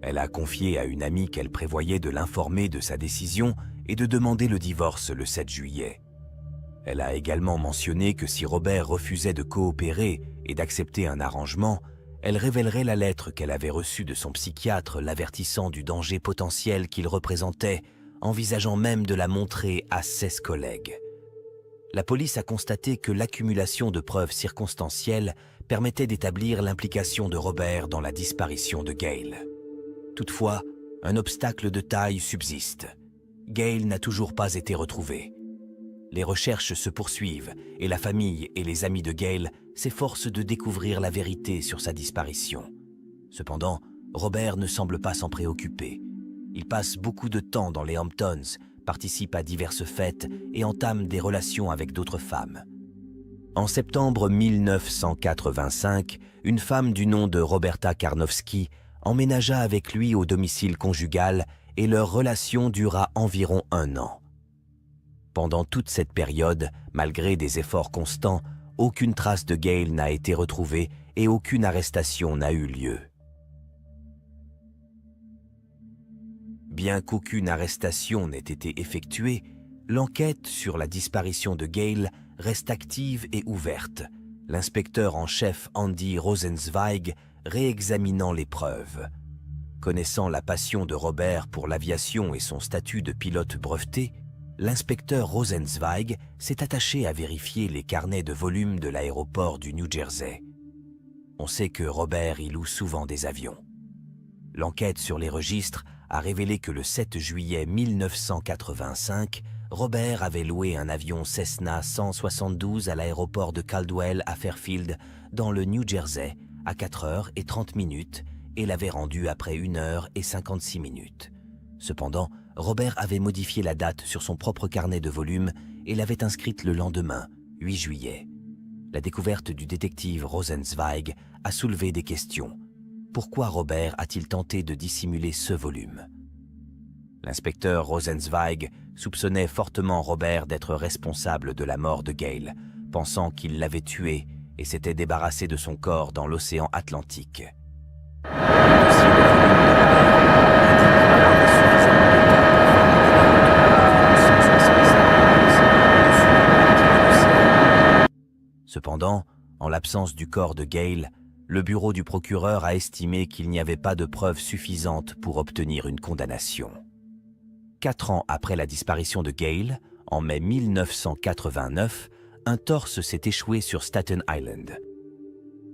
Elle a confié à une amie qu'elle prévoyait de l'informer de sa décision et de demander le divorce le 7 juillet. Elle a également mentionné que si Robert refusait de coopérer et d'accepter un arrangement, elle révélerait la lettre qu'elle avait reçue de son psychiatre l'avertissant du danger potentiel qu'il représentait, envisageant même de la montrer à 16 collègues. La police a constaté que l'accumulation de preuves circonstancielles permettait d'établir l'implication de Robert dans la disparition de Gail. Toutefois, un obstacle de taille subsiste. Gail n'a toujours pas été retrouvée. Les recherches se poursuivent et la famille et les amis de Gail s'efforcent de découvrir la vérité sur sa disparition. Cependant, Robert ne semble pas s'en préoccuper. Il passe beaucoup de temps dans les Hamptons, participe à diverses fêtes et entame des relations avec d'autres femmes. En septembre 1985, une femme du nom de Roberta Karnowski emménagea avec lui au domicile conjugal et leur relation dura environ 1 an. Pendant toute cette période, malgré des efforts constants, aucune trace de Gail n'a été retrouvée et aucune arrestation n'a eu lieu. Bien qu'aucune arrestation n'ait été effectuée, l'enquête sur la disparition de Gail reste active et ouverte, l'inspecteur en chef Andy Rosenzweig réexaminant les preuves. Connaissant la passion de Robert pour l'aviation et son statut de pilote breveté, l'inspecteur Rosenzweig s'est attaché à vérifier les carnets de volume de l'aéroport du New Jersey. On sait que Robert y loue souvent des avions. L'enquête sur les registres a révélé que le 7 juillet 1985, Robert avait loué un avion Cessna 172 à l'aéroport de Caldwell à Fairfield, dans le New Jersey, à 4h30 et l'avait rendu après 1h56. Cependant, Robert avait modifié la date sur son propre carnet de volume et l'avait inscrite le lendemain, 8 juillet. La découverte du détective Rosenzweig a soulevé des questions. Pourquoi Robert a-t-il tenté de dissimuler ce volume? L'inspecteur Rosenzweig soupçonnait fortement Robert d'être responsable de la mort de Gail, pensant qu'il l'avait tué et s'était débarrassé de son corps dans l'océan Atlantique. Le dossier de volume de Robert indique qu'il avait suffisamment de temps pour faire un aller-retour d'environ 165 miles au-dessus de l'océan. Cependant, en l'absence du corps de Gail, le bureau du procureur a estimé qu'il n'y avait pas de preuves suffisantes pour obtenir une condamnation. 4 ans après la disparition de Gail, en mai 1989, un torse s'est échoué sur Staten Island.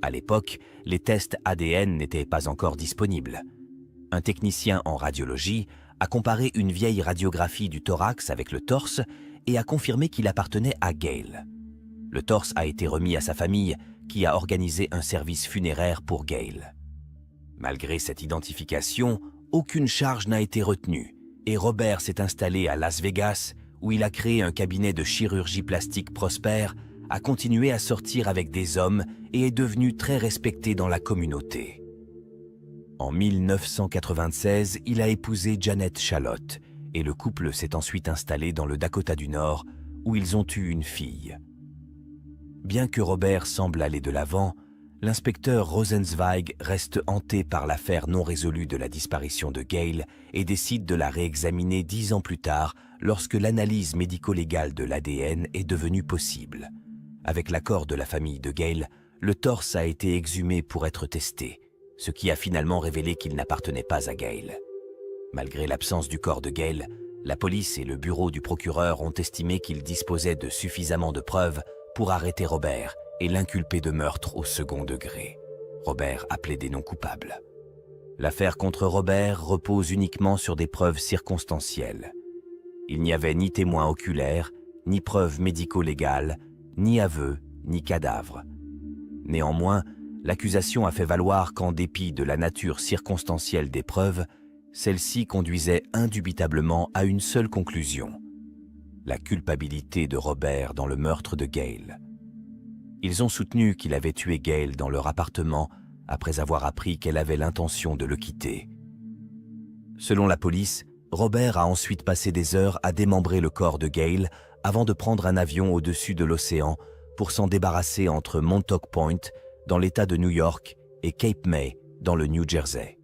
À l'époque, les tests ADN n'étaient pas encore disponibles. Un technicien en radiologie a comparé une vieille radiographie du thorax avec le torse et a confirmé qu'il appartenait à Gail. Le torse a été remis à sa famille, qui a organisé un service funéraire pour Gail. Malgré cette identification, aucune charge n'a été retenue et Robert s'est installé à Las Vegas, où il a créé un cabinet de chirurgie plastique prospère, a continué à sortir avec des hommes et est devenu très respecté dans la communauté. En 1996, il a épousé Janet Chalotte et le couple s'est ensuite installé dans le Dakota du Nord, où ils ont eu une fille. Bien que Robert semble aller de l'avant, l'inspecteur Rosenzweig reste hanté par l'affaire non résolue de la disparition de Gail et décide de la réexaminer 10 ans plus tard lorsque l'analyse médico-légale de l'ADN est devenue possible. Avec l'accord de la famille de Gail, le torse a été exhumé pour être testé. ce qui a finalement révélé qu'il n'appartenait pas à Gale. Malgré l'absence du corps de Gale, la police et le bureau du procureur ont estimé qu'ils disposaient de suffisamment de preuves pour arrêter Robert et l'inculper de meurtre au second degré. Robert a plaidé non coupable. L'affaire contre Robert repose uniquement sur des preuves circonstancielles. Il n'y avait ni témoins oculaires, ni preuves médico-légales, ni aveux, ni cadavre. Néanmoins, l'accusation a fait valoir qu'en dépit de la nature circonstancielle des preuves, celle-ci conduisait indubitablement à une seule conclusion: la culpabilité de Robert dans le meurtre de Gale. Ils ont soutenu qu'il avait tué Gale dans leur appartement après avoir appris qu'elle avait l'intention de le quitter. Selon la police, Robert a ensuite passé des heures à démembrer le corps de Gale avant de prendre un avion au-dessus de l'océan pour s'en débarrasser entre Montauk Point, dans l'État de New York, et Cape May, dans le New Jersey.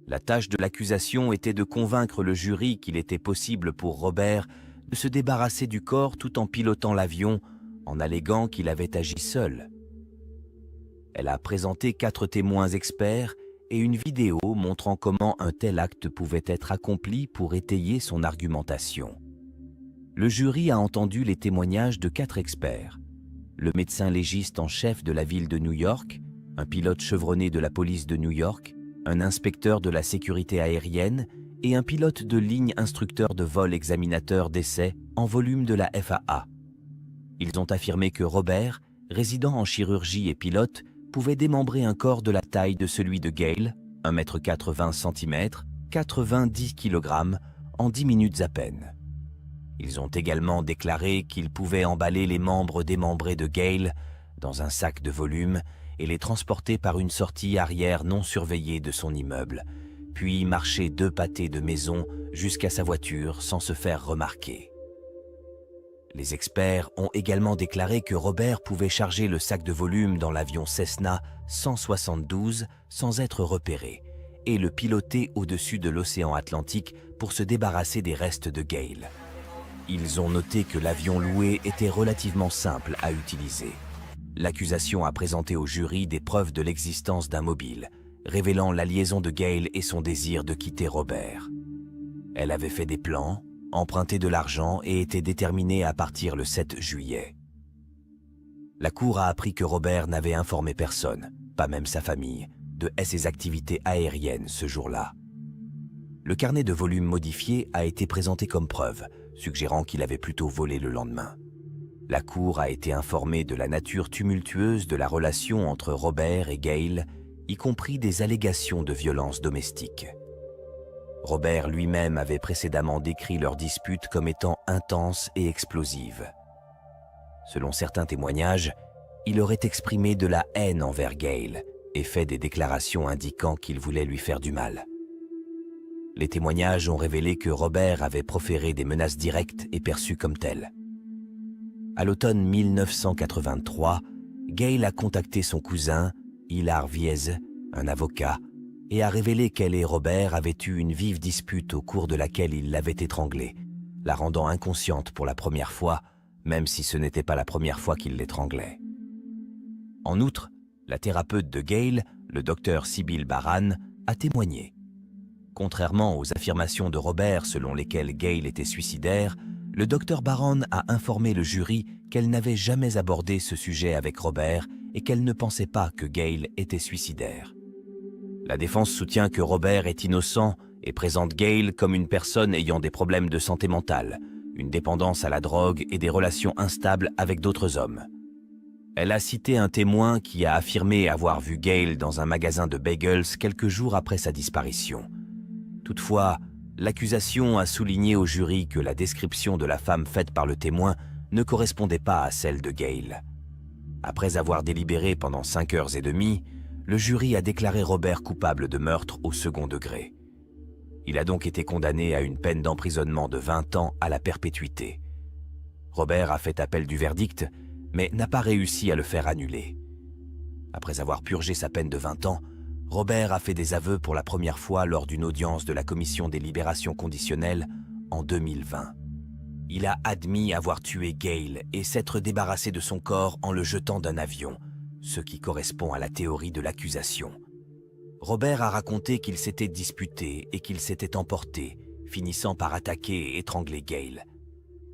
La tâche de l'accusation était de convaincre le jury qu'il était possible pour Robert de se débarrasser du corps tout en pilotant l'avion, en alléguant qu'il avait agi seul. Elle a présenté 4 témoins experts et une vidéo montrant comment un tel acte pouvait être accompli pour étayer son argumentation. Le jury a entendu les témoignages de 4 experts: le médecin légiste en chef de la ville de New York, un pilote chevronné de la police de New York, un inspecteur de la sécurité aérienne et un pilote de ligne instructeur de vol examinateur d'essai en volume de la FAA. Ils ont affirmé que Robert, résident en chirurgie et pilote, pouvait démembrer un corps de la taille de celui de Gale, 1,80 m, 90 kg, en 10 minutes à peine. Ils ont également déclaré qu'il pouvait emballer les membres démembrés de Gale dans un sac de volume et les transporter par une sortie arrière non surveillée de son immeuble, puis marcher 2 pâtés de maison jusqu'à sa voiture sans se faire remarquer. Les experts ont également déclaré que Robert pouvait charger le sac de volume dans l'avion Cessna 172 sans être repéré et le piloter au-dessus de l'océan Atlantique pour se débarrasser des restes de Gale. Ils ont noté que l'avion loué était relativement simple à utiliser. L'accusation a présenté au jury des preuves de l'existence d'un mobile, révélant la liaison de Gale et son désir de quitter Robert. Elle avait fait des plans, emprunté de l'argent et était déterminée à partir le 7 juillet. La cour a appris que Robert n'avait informé personne, pas même sa famille, de ses activités aériennes ce jour-là. Le carnet de volume modifié a été présenté comme preuve, suggérant qu'il avait plutôt volé le lendemain. La cour a été informée de la nature tumultueuse de la relation entre Robert et Gale, y compris des allégations de violence domestique. Robert lui-même avait précédemment décrit leur dispute comme étant intense et explosive. Selon certains témoignages, il aurait exprimé de la haine envers Gale et fait des déclarations indiquant qu'il voulait lui faire du mal. Les témoignages ont révélé que Robert avait proféré des menaces directes et perçues comme telles. À l'automne 1983, Gale a contacté son cousin, Hilar Viez, un avocat, et a révélé qu'elle et Robert avaient eu une vive dispute au cours de laquelle il l'avait étranglée, la rendant inconsciente pour la première fois, même si ce n'était pas la première fois qu'il l'étranglait. En outre, la thérapeute de Gale, le docteur Sybil Baran, a témoigné. Contrairement aux affirmations de Robert selon lesquelles Gale était suicidaire, le docteur Baran a informé le jury qu'elle n'avait jamais abordé ce sujet avec Robert et qu'elle ne pensait pas que Gale était suicidaire. La défense soutient que Robert est innocent et présente Gale comme une personne ayant des problèmes de santé mentale, une dépendance à la drogue et des relations instables avec d'autres hommes. Elle a cité un témoin qui a affirmé avoir vu Gale dans un magasin de bagels quelques jours après sa disparition. Toutefois, l'accusation a souligné au jury que la description de la femme faite par le témoin ne correspondait pas à celle de Gale. Après avoir délibéré pendant 5h30, le jury a déclaré Robert coupable de meurtre au second degré. Il a donc été condamné à une peine d'emprisonnement de 20 ans à la perpétuité. Robert a fait appel du verdict, mais n'a pas réussi à le faire annuler. Après avoir purgé sa peine de 20 ans, Robert a fait des aveux pour la première fois lors d'une audience de la Commission des libérations conditionnelles en 2020. Il a admis avoir tué Gale et s'être débarrassé de son corps en le jetant d'un avion, ce qui correspond à la théorie de l'accusation. Robert a raconté qu'il s'était disputé et qu'il s'était emporté, finissant par attaquer et étrangler Gail.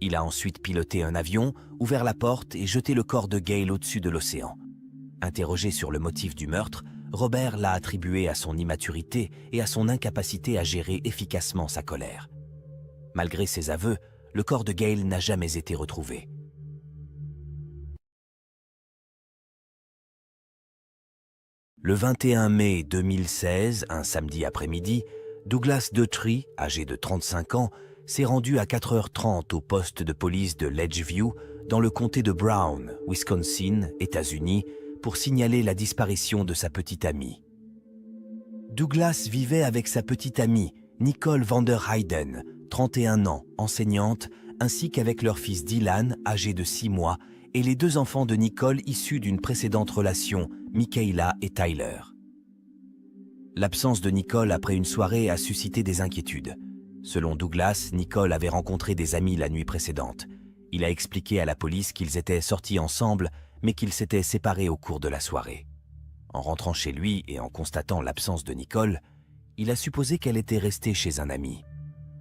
Il a ensuite piloté un avion, ouvert la porte et jeté le corps de Gail au-dessus de l'océan. Interrogé sur le motif du meurtre, Robert l'a attribué à son immaturité et à son incapacité à gérer efficacement sa colère. Malgré ses aveux, le corps de Gail n'a jamais été retrouvé. Le 21 mai 2016, un samedi après-midi, Douglas Daughtry, âgé de 35 ans, s'est rendu à 4h30 au poste de police de Ledgeview, dans le comté de Brown, Wisconsin, États-Unis, pour signaler la disparition de sa petite amie. Douglas vivait avec sa petite amie, Nicole Vanderheyden, 31 ans, enseignante, ainsi qu'avec leur fils Dylan, âgé de 6 mois, et les 2 enfants de Nicole issus d'une précédente relation, Michaela et Tyler. L'absence de Nicole après une soirée a suscité des inquiétudes. Selon Douglas, Nicole avait rencontré des amis la nuit précédente. Il a expliqué à la police qu'ils étaient sortis ensemble, mais qu'ils s'étaient séparés au cours de la soirée. En rentrant chez lui et en constatant l'absence de Nicole, il a supposé qu'elle était restée chez un ami.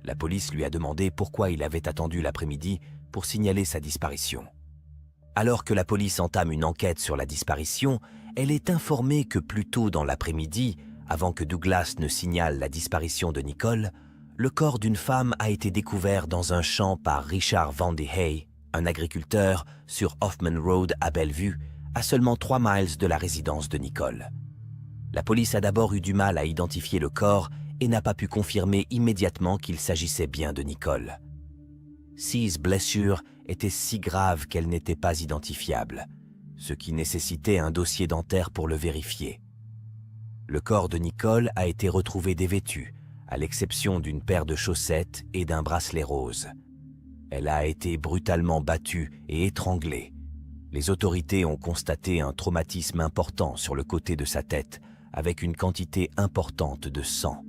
La police lui a demandé pourquoi il avait attendu l'après-midi pour signaler sa disparition. Alors que la police entame une enquête sur la disparition, elle est informée que plus tôt dans l'après-midi, avant que Douglas ne signale la disparition de Nicole, le corps d'une femme a été découvert dans un champ par Richard Van de Hey, un agriculteur, sur Hoffman Road à Bellevue, à seulement 3 miles de la résidence de Nicole. La police a d'abord eu du mal à identifier le corps et n'a pas pu confirmer immédiatement qu'il s'agissait bien de Nicole. 6 blessures étaient si graves qu'elles n'étaient pas identifiables, ce qui nécessitait un dossier dentaire pour le vérifier. Le corps de Nicole a été retrouvé dévêtu, à l'exception d'une paire de chaussettes et d'un bracelet rose. Elle a été brutalement battue et étranglée. Les autorités ont constaté un traumatisme important sur le côté de sa tête, avec une quantité importante de sang.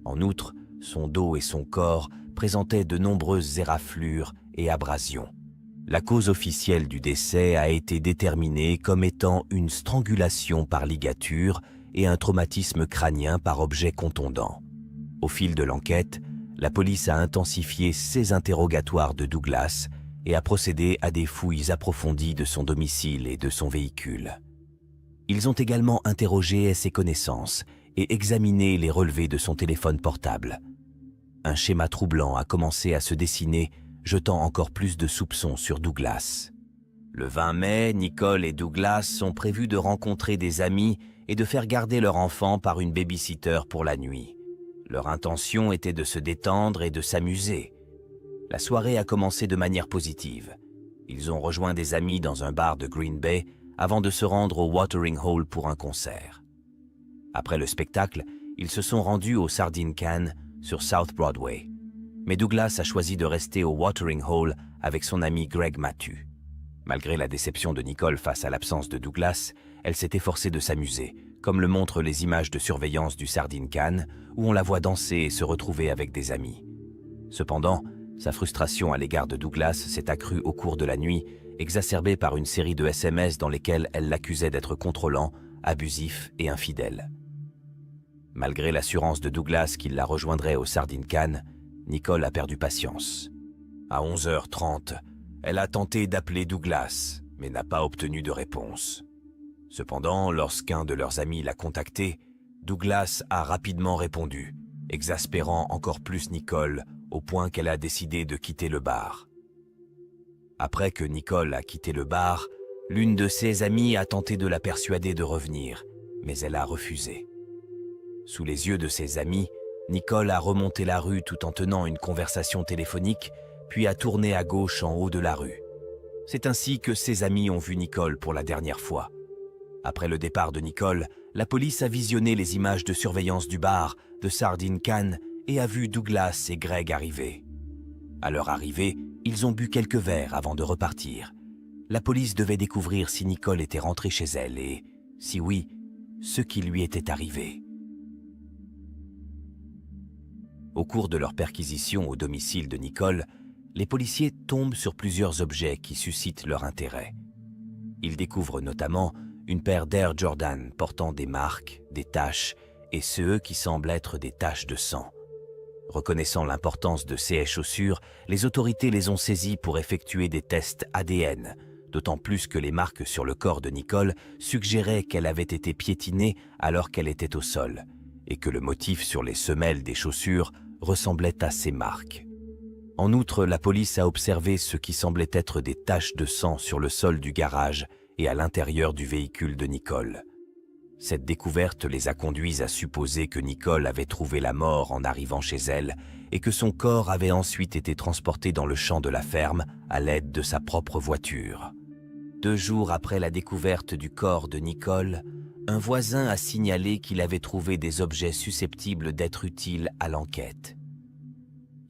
En outre, son dos et son corps présentaient de nombreuses éraflures et abrasions. La cause officielle du décès a été déterminée comme étant une strangulation par ligature et un traumatisme crânien par objet contondant. Au fil de l'enquête, la police a intensifié ses interrogatoires de Douglas et a procédé à des fouilles approfondies de son domicile et de son véhicule. Ils ont également interrogé ses connaissances et examiné les relevés de son téléphone portable. Un schéma troublant a commencé à se dessiner, jetant encore plus de soupçons sur Douglas. Le 20 mai, Nicole et Douglas sont prévus de rencontrer des amis et de faire garder leur enfant par une baby-sitter pour la nuit. Leur intention était de se détendre et de s'amuser. La soirée a commencé de manière positive. Ils ont rejoint des amis dans un bar de Green Bay avant de se rendre au Watering Hole pour un concert. Après le spectacle, ils se sont rendus au Sardine Can sur South Broadway. Mais Douglas a choisi de rester au Watering Hole avec son ami Greg Matthew. Malgré la déception de Nicole face à l'absence de Douglas, elle s'est efforcée de s'amuser, comme le montrent les images de surveillance du Sardine Can, où on la voit danser et se retrouver avec des amis. Cependant, sa frustration à l'égard de Douglas s'est accrue au cours de la nuit, exacerbée par une série de SMS dans lesquels elle l'accusait d'être contrôlant, abusif et infidèle. Malgré l'assurance de Douglas qu'il la rejoindrait au Sardine Can, Nicole a perdu patience. À 11h30, elle a tenté d'appeler Douglas, mais n'a pas obtenu de réponse. Cependant, lorsqu'un de leurs amis l'a contacté, Douglas a rapidement répondu, exaspérant encore plus Nicole au point qu'elle a décidé de quitter le bar. Après que Nicole a quitté le bar, l'une de ses amies a tenté de la persuader de revenir, mais elle a refusé. Sous les yeux de ses amis, Nicole a remonté la rue tout en tenant une conversation téléphonique, puis a tourné à gauche en haut de la rue. C'est ainsi que ses amis ont vu Nicole pour la dernière fois. Après le départ de Nicole, la police a visionné les images de surveillance du bar, de Sardine Can, et a vu Douglas et Greg arriver. À leur arrivée, ils ont bu quelques verres avant de repartir. La police devait découvrir si Nicole était rentrée chez elle et, si oui, ce qui lui était arrivé. Au cours de leur perquisition au domicile de Nicole, les policiers tombent sur plusieurs objets qui suscitent leur intérêt. Ils découvrent notamment une paire d'Air Jordan portant des marques, des taches et ceux qui semblent être des taches de sang. Reconnaissant l'importance de ces chaussures, les autorités les ont saisies pour effectuer des tests ADN, d'autant plus que les marques sur le corps de Nicole suggéraient qu'elle avait été piétinée alors qu'elle était au sol, et que le motif sur les semelles des chaussures ressemblait à ces marques. En outre, la police a observé ce qui semblait être des taches de sang sur le sol du garage et à l'intérieur du véhicule de Nicole. Cette découverte les a conduits à supposer que Nicole avait trouvé la mort en arrivant chez elle et que son corps avait ensuite été transporté dans le champ de la ferme à l'aide de sa propre voiture. 2 jours après la découverte du corps de Nicole, un voisin a signalé qu'il avait trouvé des objets susceptibles d'être utiles à l'enquête.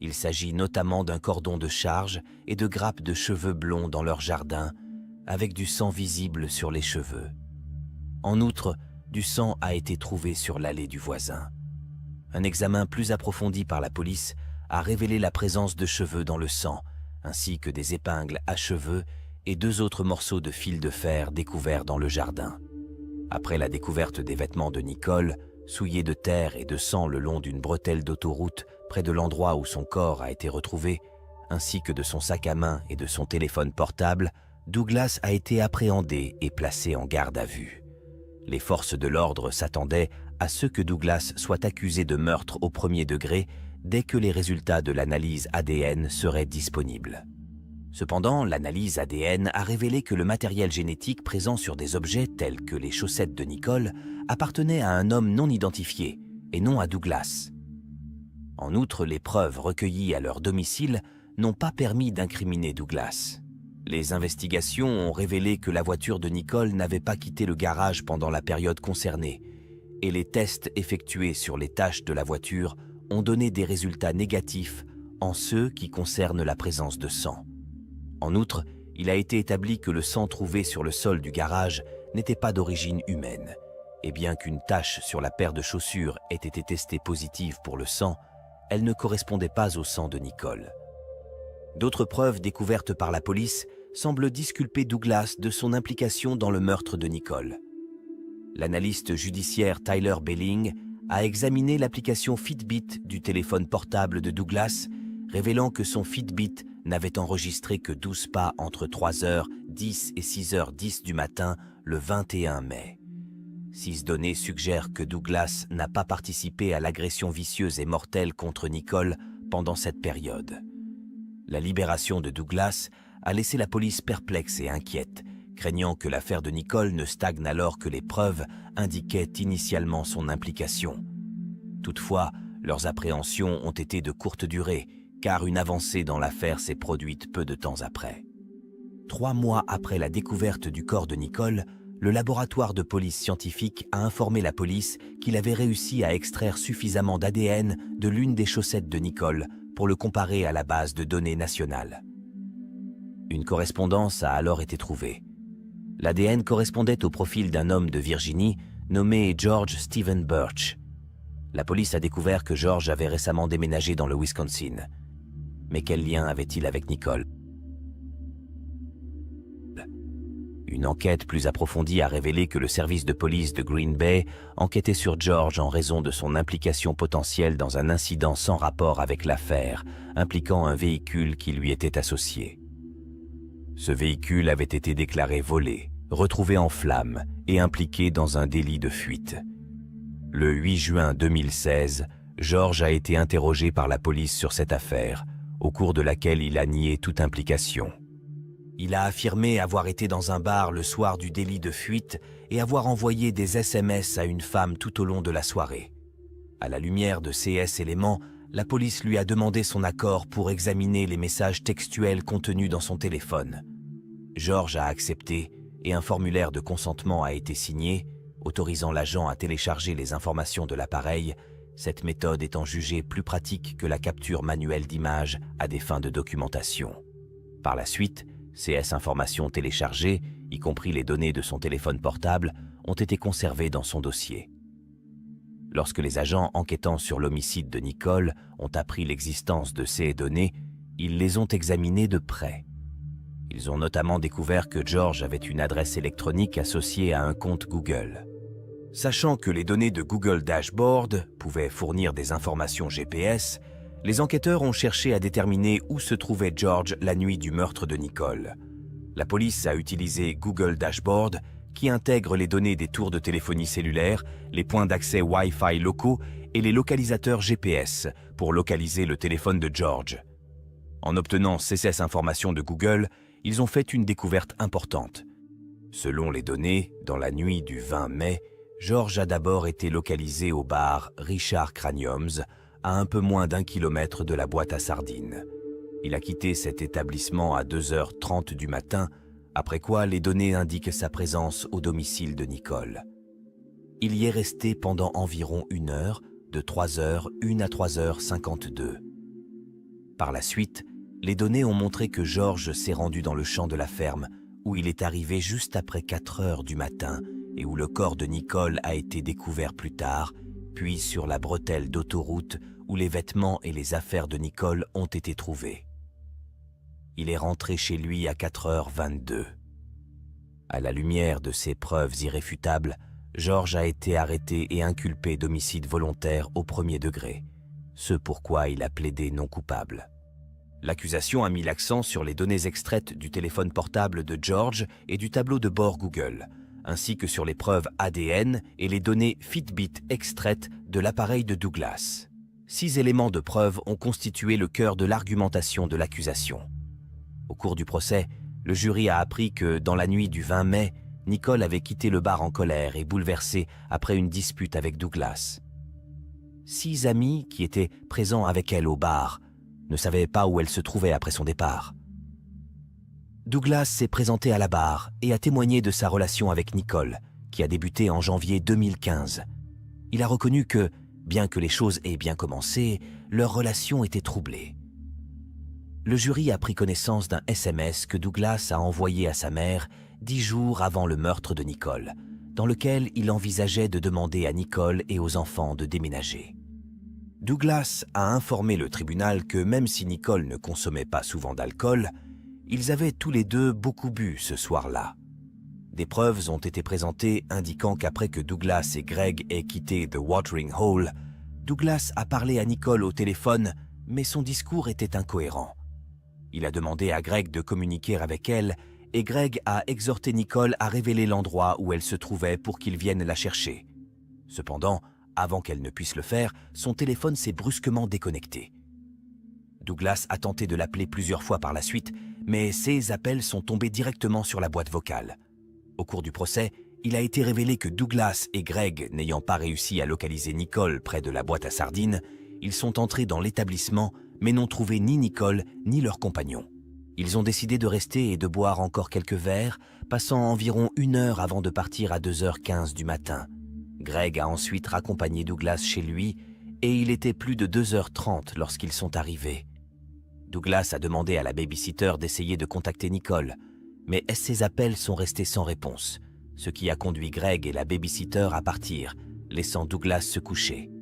Il s'agit notamment d'un cordon de charge et de grappes de cheveux blonds dans leur jardin, avec du sang visible sur les cheveux. En outre, du sang a été trouvé sur l'allée du voisin. Un examen plus approfondi par la police a révélé la présence de cheveux dans le sang, ainsi que des épingles à cheveux et 2 autres morceaux de fil de fer découverts dans le jardin. Après la découverte des vêtements de Nicole, souillés de terre et de sang le long d'une bretelle d'autoroute près de l'endroit où son corps a été retrouvé, ainsi que de son sac à main et de son téléphone portable, Douglas a été appréhendé et placé en garde à vue. Les forces de l'ordre s'attendaient à ce que Douglas soit accusé de meurtre au 1er degré dès que les résultats de l'analyse ADN seraient disponibles. Cependant, l'analyse ADN a révélé que le matériel génétique présent sur des objets tels que les chaussettes de Nicole appartenait à un homme non identifié et non à Douglas. En outre, les preuves recueillies à leur domicile n'ont pas permis d'incriminer Douglas. Les investigations ont révélé que la voiture de Nicole n'avait pas quitté le garage pendant la période concernée, et les tests effectués sur les taches de la voiture ont donné des résultats négatifs en ceux qui concernent la présence de sang. En outre, il a été établi que le sang trouvé sur le sol du garage n'était pas d'origine humaine, et bien qu'une tache sur la paire de chaussures ait été testée positive pour le sang, elle ne correspondait pas au sang de Nicole. D'autres preuves découvertes par la police semblent disculper Douglas de son implication dans le meurtre de Nicole. L'analyste judiciaire Tyler Belling a examiné l'application Fitbit du téléphone portable de Douglas, révélant que son Fitbit n'avait enregistré que 12 pas entre 3h10 et 6h10 du matin le 21 mai. 6 données suggèrent que Douglas n'a pas participé à l'agression vicieuse et mortelle contre Nicole pendant cette période. La libération de Douglas a laissé la police perplexe et inquiète, craignant que l'affaire de Nicole ne stagne alors que les preuves indiquaient initialement son implication. Toutefois, leurs appréhensions ont été de courte durée, car une avancée dans l'affaire s'est produite peu de temps après. 3 mois après la découverte du corps de Nicole, le laboratoire de police scientifique a informé la police qu'il avait réussi à extraire suffisamment d'ADN de l'une des chaussettes de Nicole pour le comparer à la base de données nationale. Une correspondance a alors été trouvée. L'ADN correspondait au profil d'un homme de Virginie nommé George Stephen Birch. La police a découvert que George avait récemment déménagé dans le Wisconsin. Mais quel lien avait-il avec Nicole ? Une enquête plus approfondie a révélé que le service de police de Green Bay enquêtait sur George en raison de son implication potentielle dans un incident sans rapport avec l'affaire, impliquant un véhicule qui lui était associé. Ce véhicule avait été déclaré volé, retrouvé en flammes et impliqué dans un délit de fuite. Le 8 juin 2016, George a été interrogé par la police sur cette affaire, au cours de laquelle il a nié toute implication. Il a affirmé avoir été dans un bar le soir du délit de fuite et avoir envoyé des SMS à une femme tout au long de la soirée. À la lumière de ces éléments, la police lui a demandé son accord pour examiner les messages textuels contenus dans son téléphone. George a accepté et un formulaire de consentement a été signé, autorisant l'agent à télécharger les informations de l'appareil, cette méthode étant jugée plus pratique que la capture manuelle d'images à des fins de documentation. Par la suite, ces informations téléchargées, y compris les données de son téléphone portable, ont été conservées dans son dossier. Lorsque les agents enquêtant sur l'homicide de Nicole ont appris l'existence de ces données, ils les ont examinées de près. Ils ont notamment découvert que George avait une adresse électronique associée à un compte Google. Sachant que les données de Google Dashboard pouvaient fournir des informations GPS, les enquêteurs ont cherché à déterminer où se trouvait George la nuit du meurtre de Nicole. La police a utilisé Google Dashboard, qui intègre les données des tours de téléphonie cellulaire, les points d'accès Wi-Fi locaux et les localisateurs GPS pour localiser le téléphone de George. En obtenant ces informations de Google, ils ont fait une découverte importante. Selon les données, dans la nuit du 20 mai, George a d'abord été localisé au bar Richard Craniums, à un peu moins d'1 kilomètre de la boîte à sardines. Il a quitté cet établissement à 2h30 du matin, après quoi les données indiquent sa présence au domicile de Nicole. Il y est resté pendant environ 1 heure, de 3h01 à 3h52. Par la suite, les données ont montré que George s'est rendu dans le champ de la ferme, où il est arrivé juste après 4 heures du matin et où le corps de Nicole a été découvert plus tard, puis sur la bretelle d'autoroute où les vêtements et les affaires de Nicole ont été trouvés. Il est rentré chez lui à 4h22. À la lumière de ces preuves irréfutables, George a été arrêté et inculpé d'homicide volontaire au 1er degré, ce pourquoi il a plaidé non coupable. L'accusation a mis l'accent sur les données extraites du téléphone portable de George et du tableau de bord Google, ainsi que sur les preuves ADN et les données Fitbit extraites de l'appareil de Douglas. 6 éléments de preuve ont constitué le cœur de l'argumentation de l'accusation. Au cours du procès, le jury a appris que, dans la nuit du 20 mai, Nicole avait quitté le bar en colère et bouleversée après une dispute avec Douglas. 6 amis qui étaient présents avec elle au bar ne savaient pas où elle se trouvait après son départ. Douglas s'est présenté à la barre et a témoigné de sa relation avec Nicole, qui a débuté en janvier 2015. Il a reconnu que, bien que les choses aient bien commencé, leur relation était troublée. Le jury a pris connaissance d'un SMS que Douglas a envoyé à sa mère 10 jours avant le meurtre de Nicole, dans lequel il envisageait de demander à Nicole et aux enfants de déménager. Douglas a informé le tribunal que même si Nicole ne consommait pas souvent d'alcool, ils avaient tous les deux beaucoup bu ce soir-là. Des preuves ont été présentées indiquant qu'après que Douglas et Greg aient quitté The Watering Hole, Douglas a parlé à Nicole au téléphone, mais son discours était incohérent. Il a demandé à Greg de communiquer avec elle et Greg a exhorté Nicole à révéler l'endroit où elle se trouvait pour qu'il vienne la chercher. Cependant, avant qu'elle ne puisse le faire, son téléphone s'est brusquement déconnecté. Douglas a tenté de l'appeler plusieurs fois par la suite, mais ses appels sont tombés directement sur la boîte vocale. Au cours du procès, il a été révélé que Douglas et Greg, n'ayant pas réussi à localiser Nicole près de la boîte à sardines, ils sont entrés dans l'établissement mais n'ont trouvé ni Nicole ni leur compagnon. Ils ont décidé de rester et de boire encore quelques verres, passant environ 1 heure avant de partir à 2h15 du matin. Greg a ensuite raccompagné Douglas chez lui et il était plus de 2h30 lorsqu'ils sont arrivés. Douglas a demandé à la babysitter d'essayer de contacter Nicole, mais ses appels sont restés sans réponse, ce qui a conduit Greg et la babysitter à partir, laissant Douglas se coucher.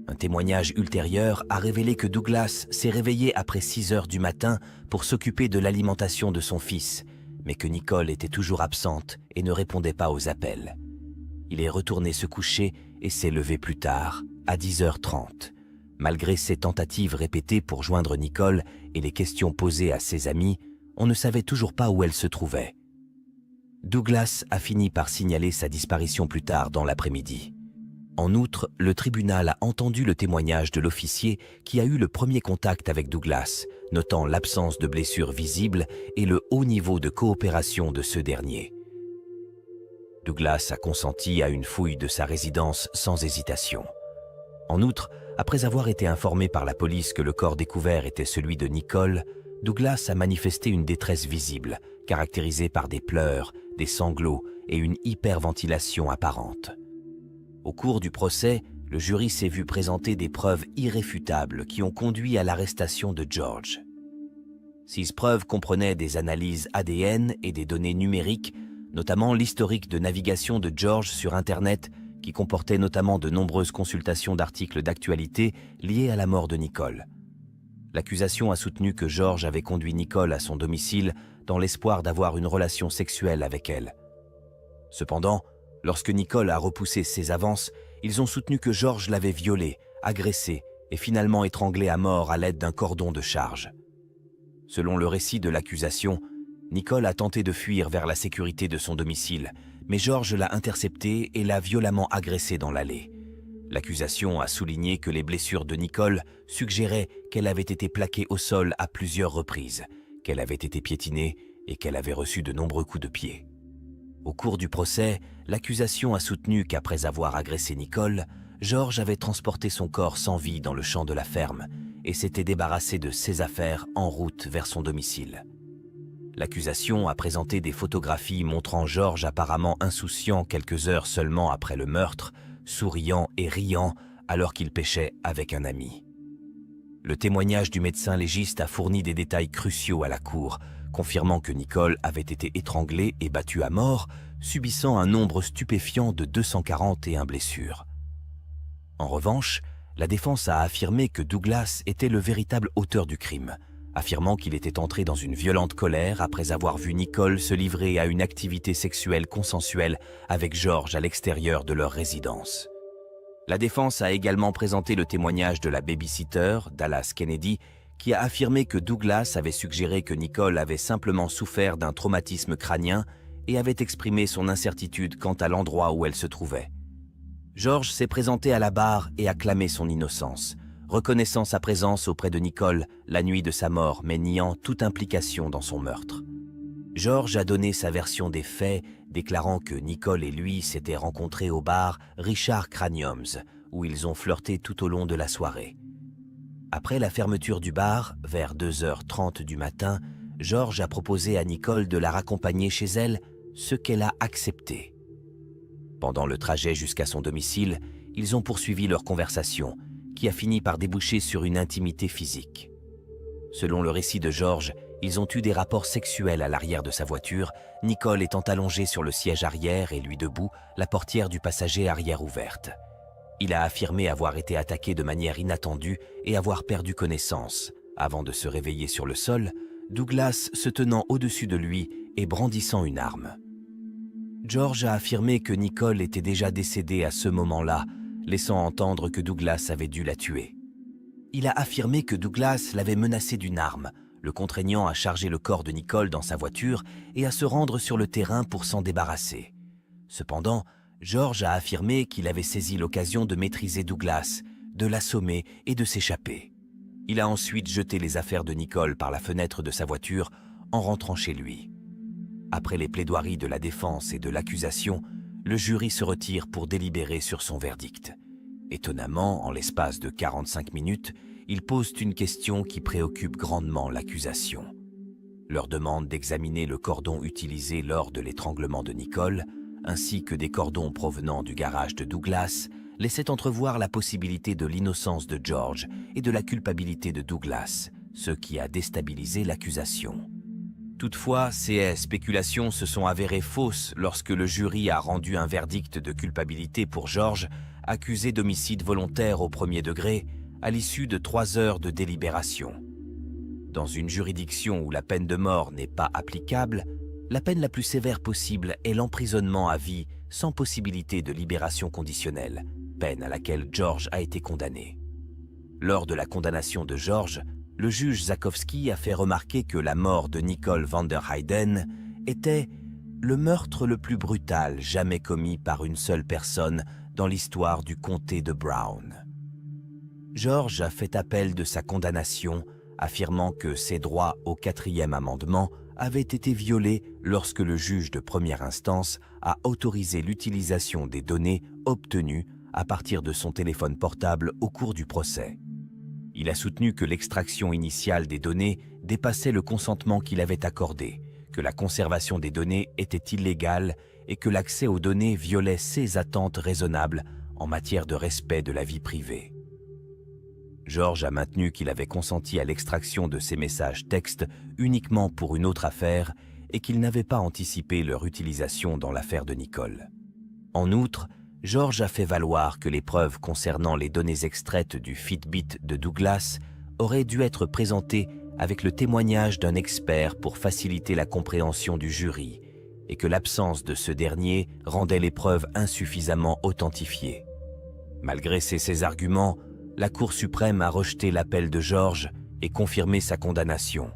Un témoignage ultérieur a révélé que Douglas s'est réveillé après 6 heures du matin pour s'occuper de l'alimentation de son fils, mais que Nicole était toujours absente et ne répondait pas aux appels. Il est retourné se coucher et s'est levé plus tard, à 10h30. Malgré ses tentatives répétées pour joindre Nicole et les questions posées à ses amis, on ne savait toujours pas où elle se trouvait. Douglas a fini par signaler sa disparition plus tard dans l'après-midi. En outre, le tribunal a entendu le témoignage de l'officier qui a eu le premier contact avec Douglas, notant l'absence de blessures visibles et le haut niveau de coopération de ce dernier. Douglas a consenti à une fouille de sa résidence sans hésitation. En outre, après avoir été informé par la police que le corps découvert était celui de Nicole, Douglas a manifesté une détresse visible, caractérisée par des pleurs, des sanglots et une hyperventilation apparente. Au cours du procès, le jury s'est vu présenter des preuves irréfutables qui ont conduit à l'arrestation de George. 6 preuves comprenaient des analyses ADN et des données numériques, notamment l'historique de navigation de George sur Internet, qui comportait notamment de nombreuses consultations d'articles d'actualité liés à la mort de Nicole. L'accusation a soutenu que George avait conduit Nicole à son domicile dans l'espoir d'avoir une relation sexuelle avec elle. Cependant, Lorsque Nicole a repoussé ses avances, ils ont soutenu que George l'avait violée, agressée et finalement étranglée à mort à l'aide d'un cordon de charge. Selon le récit de l'accusation, Nicole a tenté de fuir vers la sécurité de son domicile, mais George l'a interceptée et l'a violemment agressée dans l'allée. L'accusation a souligné que les blessures de Nicole suggéraient qu'elle avait été plaquée au sol à plusieurs reprises, qu'elle avait été piétinée et qu'elle avait reçu de nombreux coups de pied. Au cours du procès, l'accusation a soutenu qu'après avoir agressé Nicole, George avait transporté son corps sans vie dans le champ de la ferme et s'était débarrassé de ses affaires en route vers son domicile. L'accusation a présenté des photographies montrant George apparemment insouciant quelques heures seulement après le meurtre, souriant et riant alors qu'il pêchait avec un ami. Le témoignage du médecin légiste a fourni des détails cruciaux à la cour, confirmant que Nicole avait été étranglée et battue à mort, subissant un nombre stupéfiant de 241 blessures. En revanche, la défense a affirmé que Douglas était le véritable auteur du crime, affirmant qu'il était entré dans une violente colère après avoir vu Nicole se livrer à une activité sexuelle consensuelle avec George à l'extérieur de leur résidence. La défense a également présenté le témoignage de la babysitter, Dallas Kennedy, qui a affirmé que Douglas avait suggéré que Nicole avait simplement souffert d'un traumatisme crânien et avait exprimé son incertitude quant à l'endroit où elle se trouvait. George s'est présenté à la barre et a clamé son innocence, reconnaissant sa présence auprès de Nicole la nuit de sa mort, mais niant toute implication dans son meurtre. George a donné sa version des faits, déclarant que Nicole et lui s'étaient rencontrés au bar Richard Craniums, où ils ont flirté tout au long de la soirée. Après la fermeture du bar, vers 2h30 du matin, George a proposé à Nicole de la raccompagner chez elle, ce qu'elle a accepté. Pendant le trajet jusqu'à son domicile, ils ont poursuivi leur conversation, qui a fini par déboucher sur une intimité physique. Selon le récit de George, ils ont eu des rapports sexuels à l'arrière de sa voiture, Nicole étant allongée sur le siège arrière et lui debout, la portière du passager arrière ouverte. Il a affirmé avoir été attaqué de manière inattendue et avoir perdu connaissance, avant de se réveiller sur le sol, Douglas se tenant au-dessus de lui et brandissant une arme. George a affirmé que Nicole était déjà décédée à ce moment-là, laissant entendre que Douglas avait dû la tuer. Il a affirmé que Douglas l'avait menacé d'une arme, le contraignant à charger le corps de Nicole dans sa voiture et à se rendre sur le terrain pour s'en débarrasser. Cependant, George a affirmé qu'il avait saisi l'occasion de maîtriser Douglas, de l'assommer et de s'échapper. Il a ensuite jeté les affaires de Nicole par la fenêtre de sa voiture en rentrant chez lui. Après les plaidoiries de la défense et de l'accusation, le jury se retire pour délibérer sur son verdict. Étonnamment, en l'espace de 45 minutes, ils posent une question qui préoccupe grandement l'accusation. Leur demande d'examiner le cordon utilisé lors de l'étranglement de Nicole, ainsi que des cordons provenant du garage de Douglas, laissait entrevoir la possibilité de l'innocence de George et de la culpabilité de Douglas, ce qui a déstabilisé l'accusation. Toutefois, ces spéculations se sont avérées fausses lorsque le jury a rendu un verdict de culpabilité pour George, accusé d'homicide volontaire au premier degré, à l'issue de 3 heures de délibération. Dans une juridiction où la peine de mort n'est pas applicable, la peine la plus sévère possible est l'emprisonnement à vie sans possibilité de libération conditionnelle, peine à laquelle George a été condamné. Lors de la condamnation de George, le juge Zakowski a fait remarquer que la mort de Nicole van der Heyden était le meurtre le plus brutal jamais commis par une seule personne dans l'histoire du comté de Brown. George a fait appel de sa condamnation, affirmant que ses droits au 4e amendement avaient été violés lorsque le juge de première instance a autorisé l'utilisation des données obtenues à partir de son téléphone portable au cours du procès. Il a soutenu que l'extraction initiale des données dépassait le consentement qu'il avait accordé, que la conservation des données était illégale et que l'accès aux données violait ses attentes raisonnables en matière de respect de la vie privée. George a maintenu qu'il avait consenti à l'extraction de ces messages textes uniquement pour une autre affaire et qu'il n'avait pas anticipé leur utilisation dans l'affaire de Nicole. En outre, George a fait valoir que les preuves concernant les données extraites du Fitbit de Douglas auraient dû être présentées avec le témoignage d'un expert pour faciliter la compréhension du jury et que l'absence de ce dernier rendait les preuves insuffisamment authentifiées. Malgré ces arguments, la Cour suprême a rejeté l'appel de George et confirmé sa condamnation.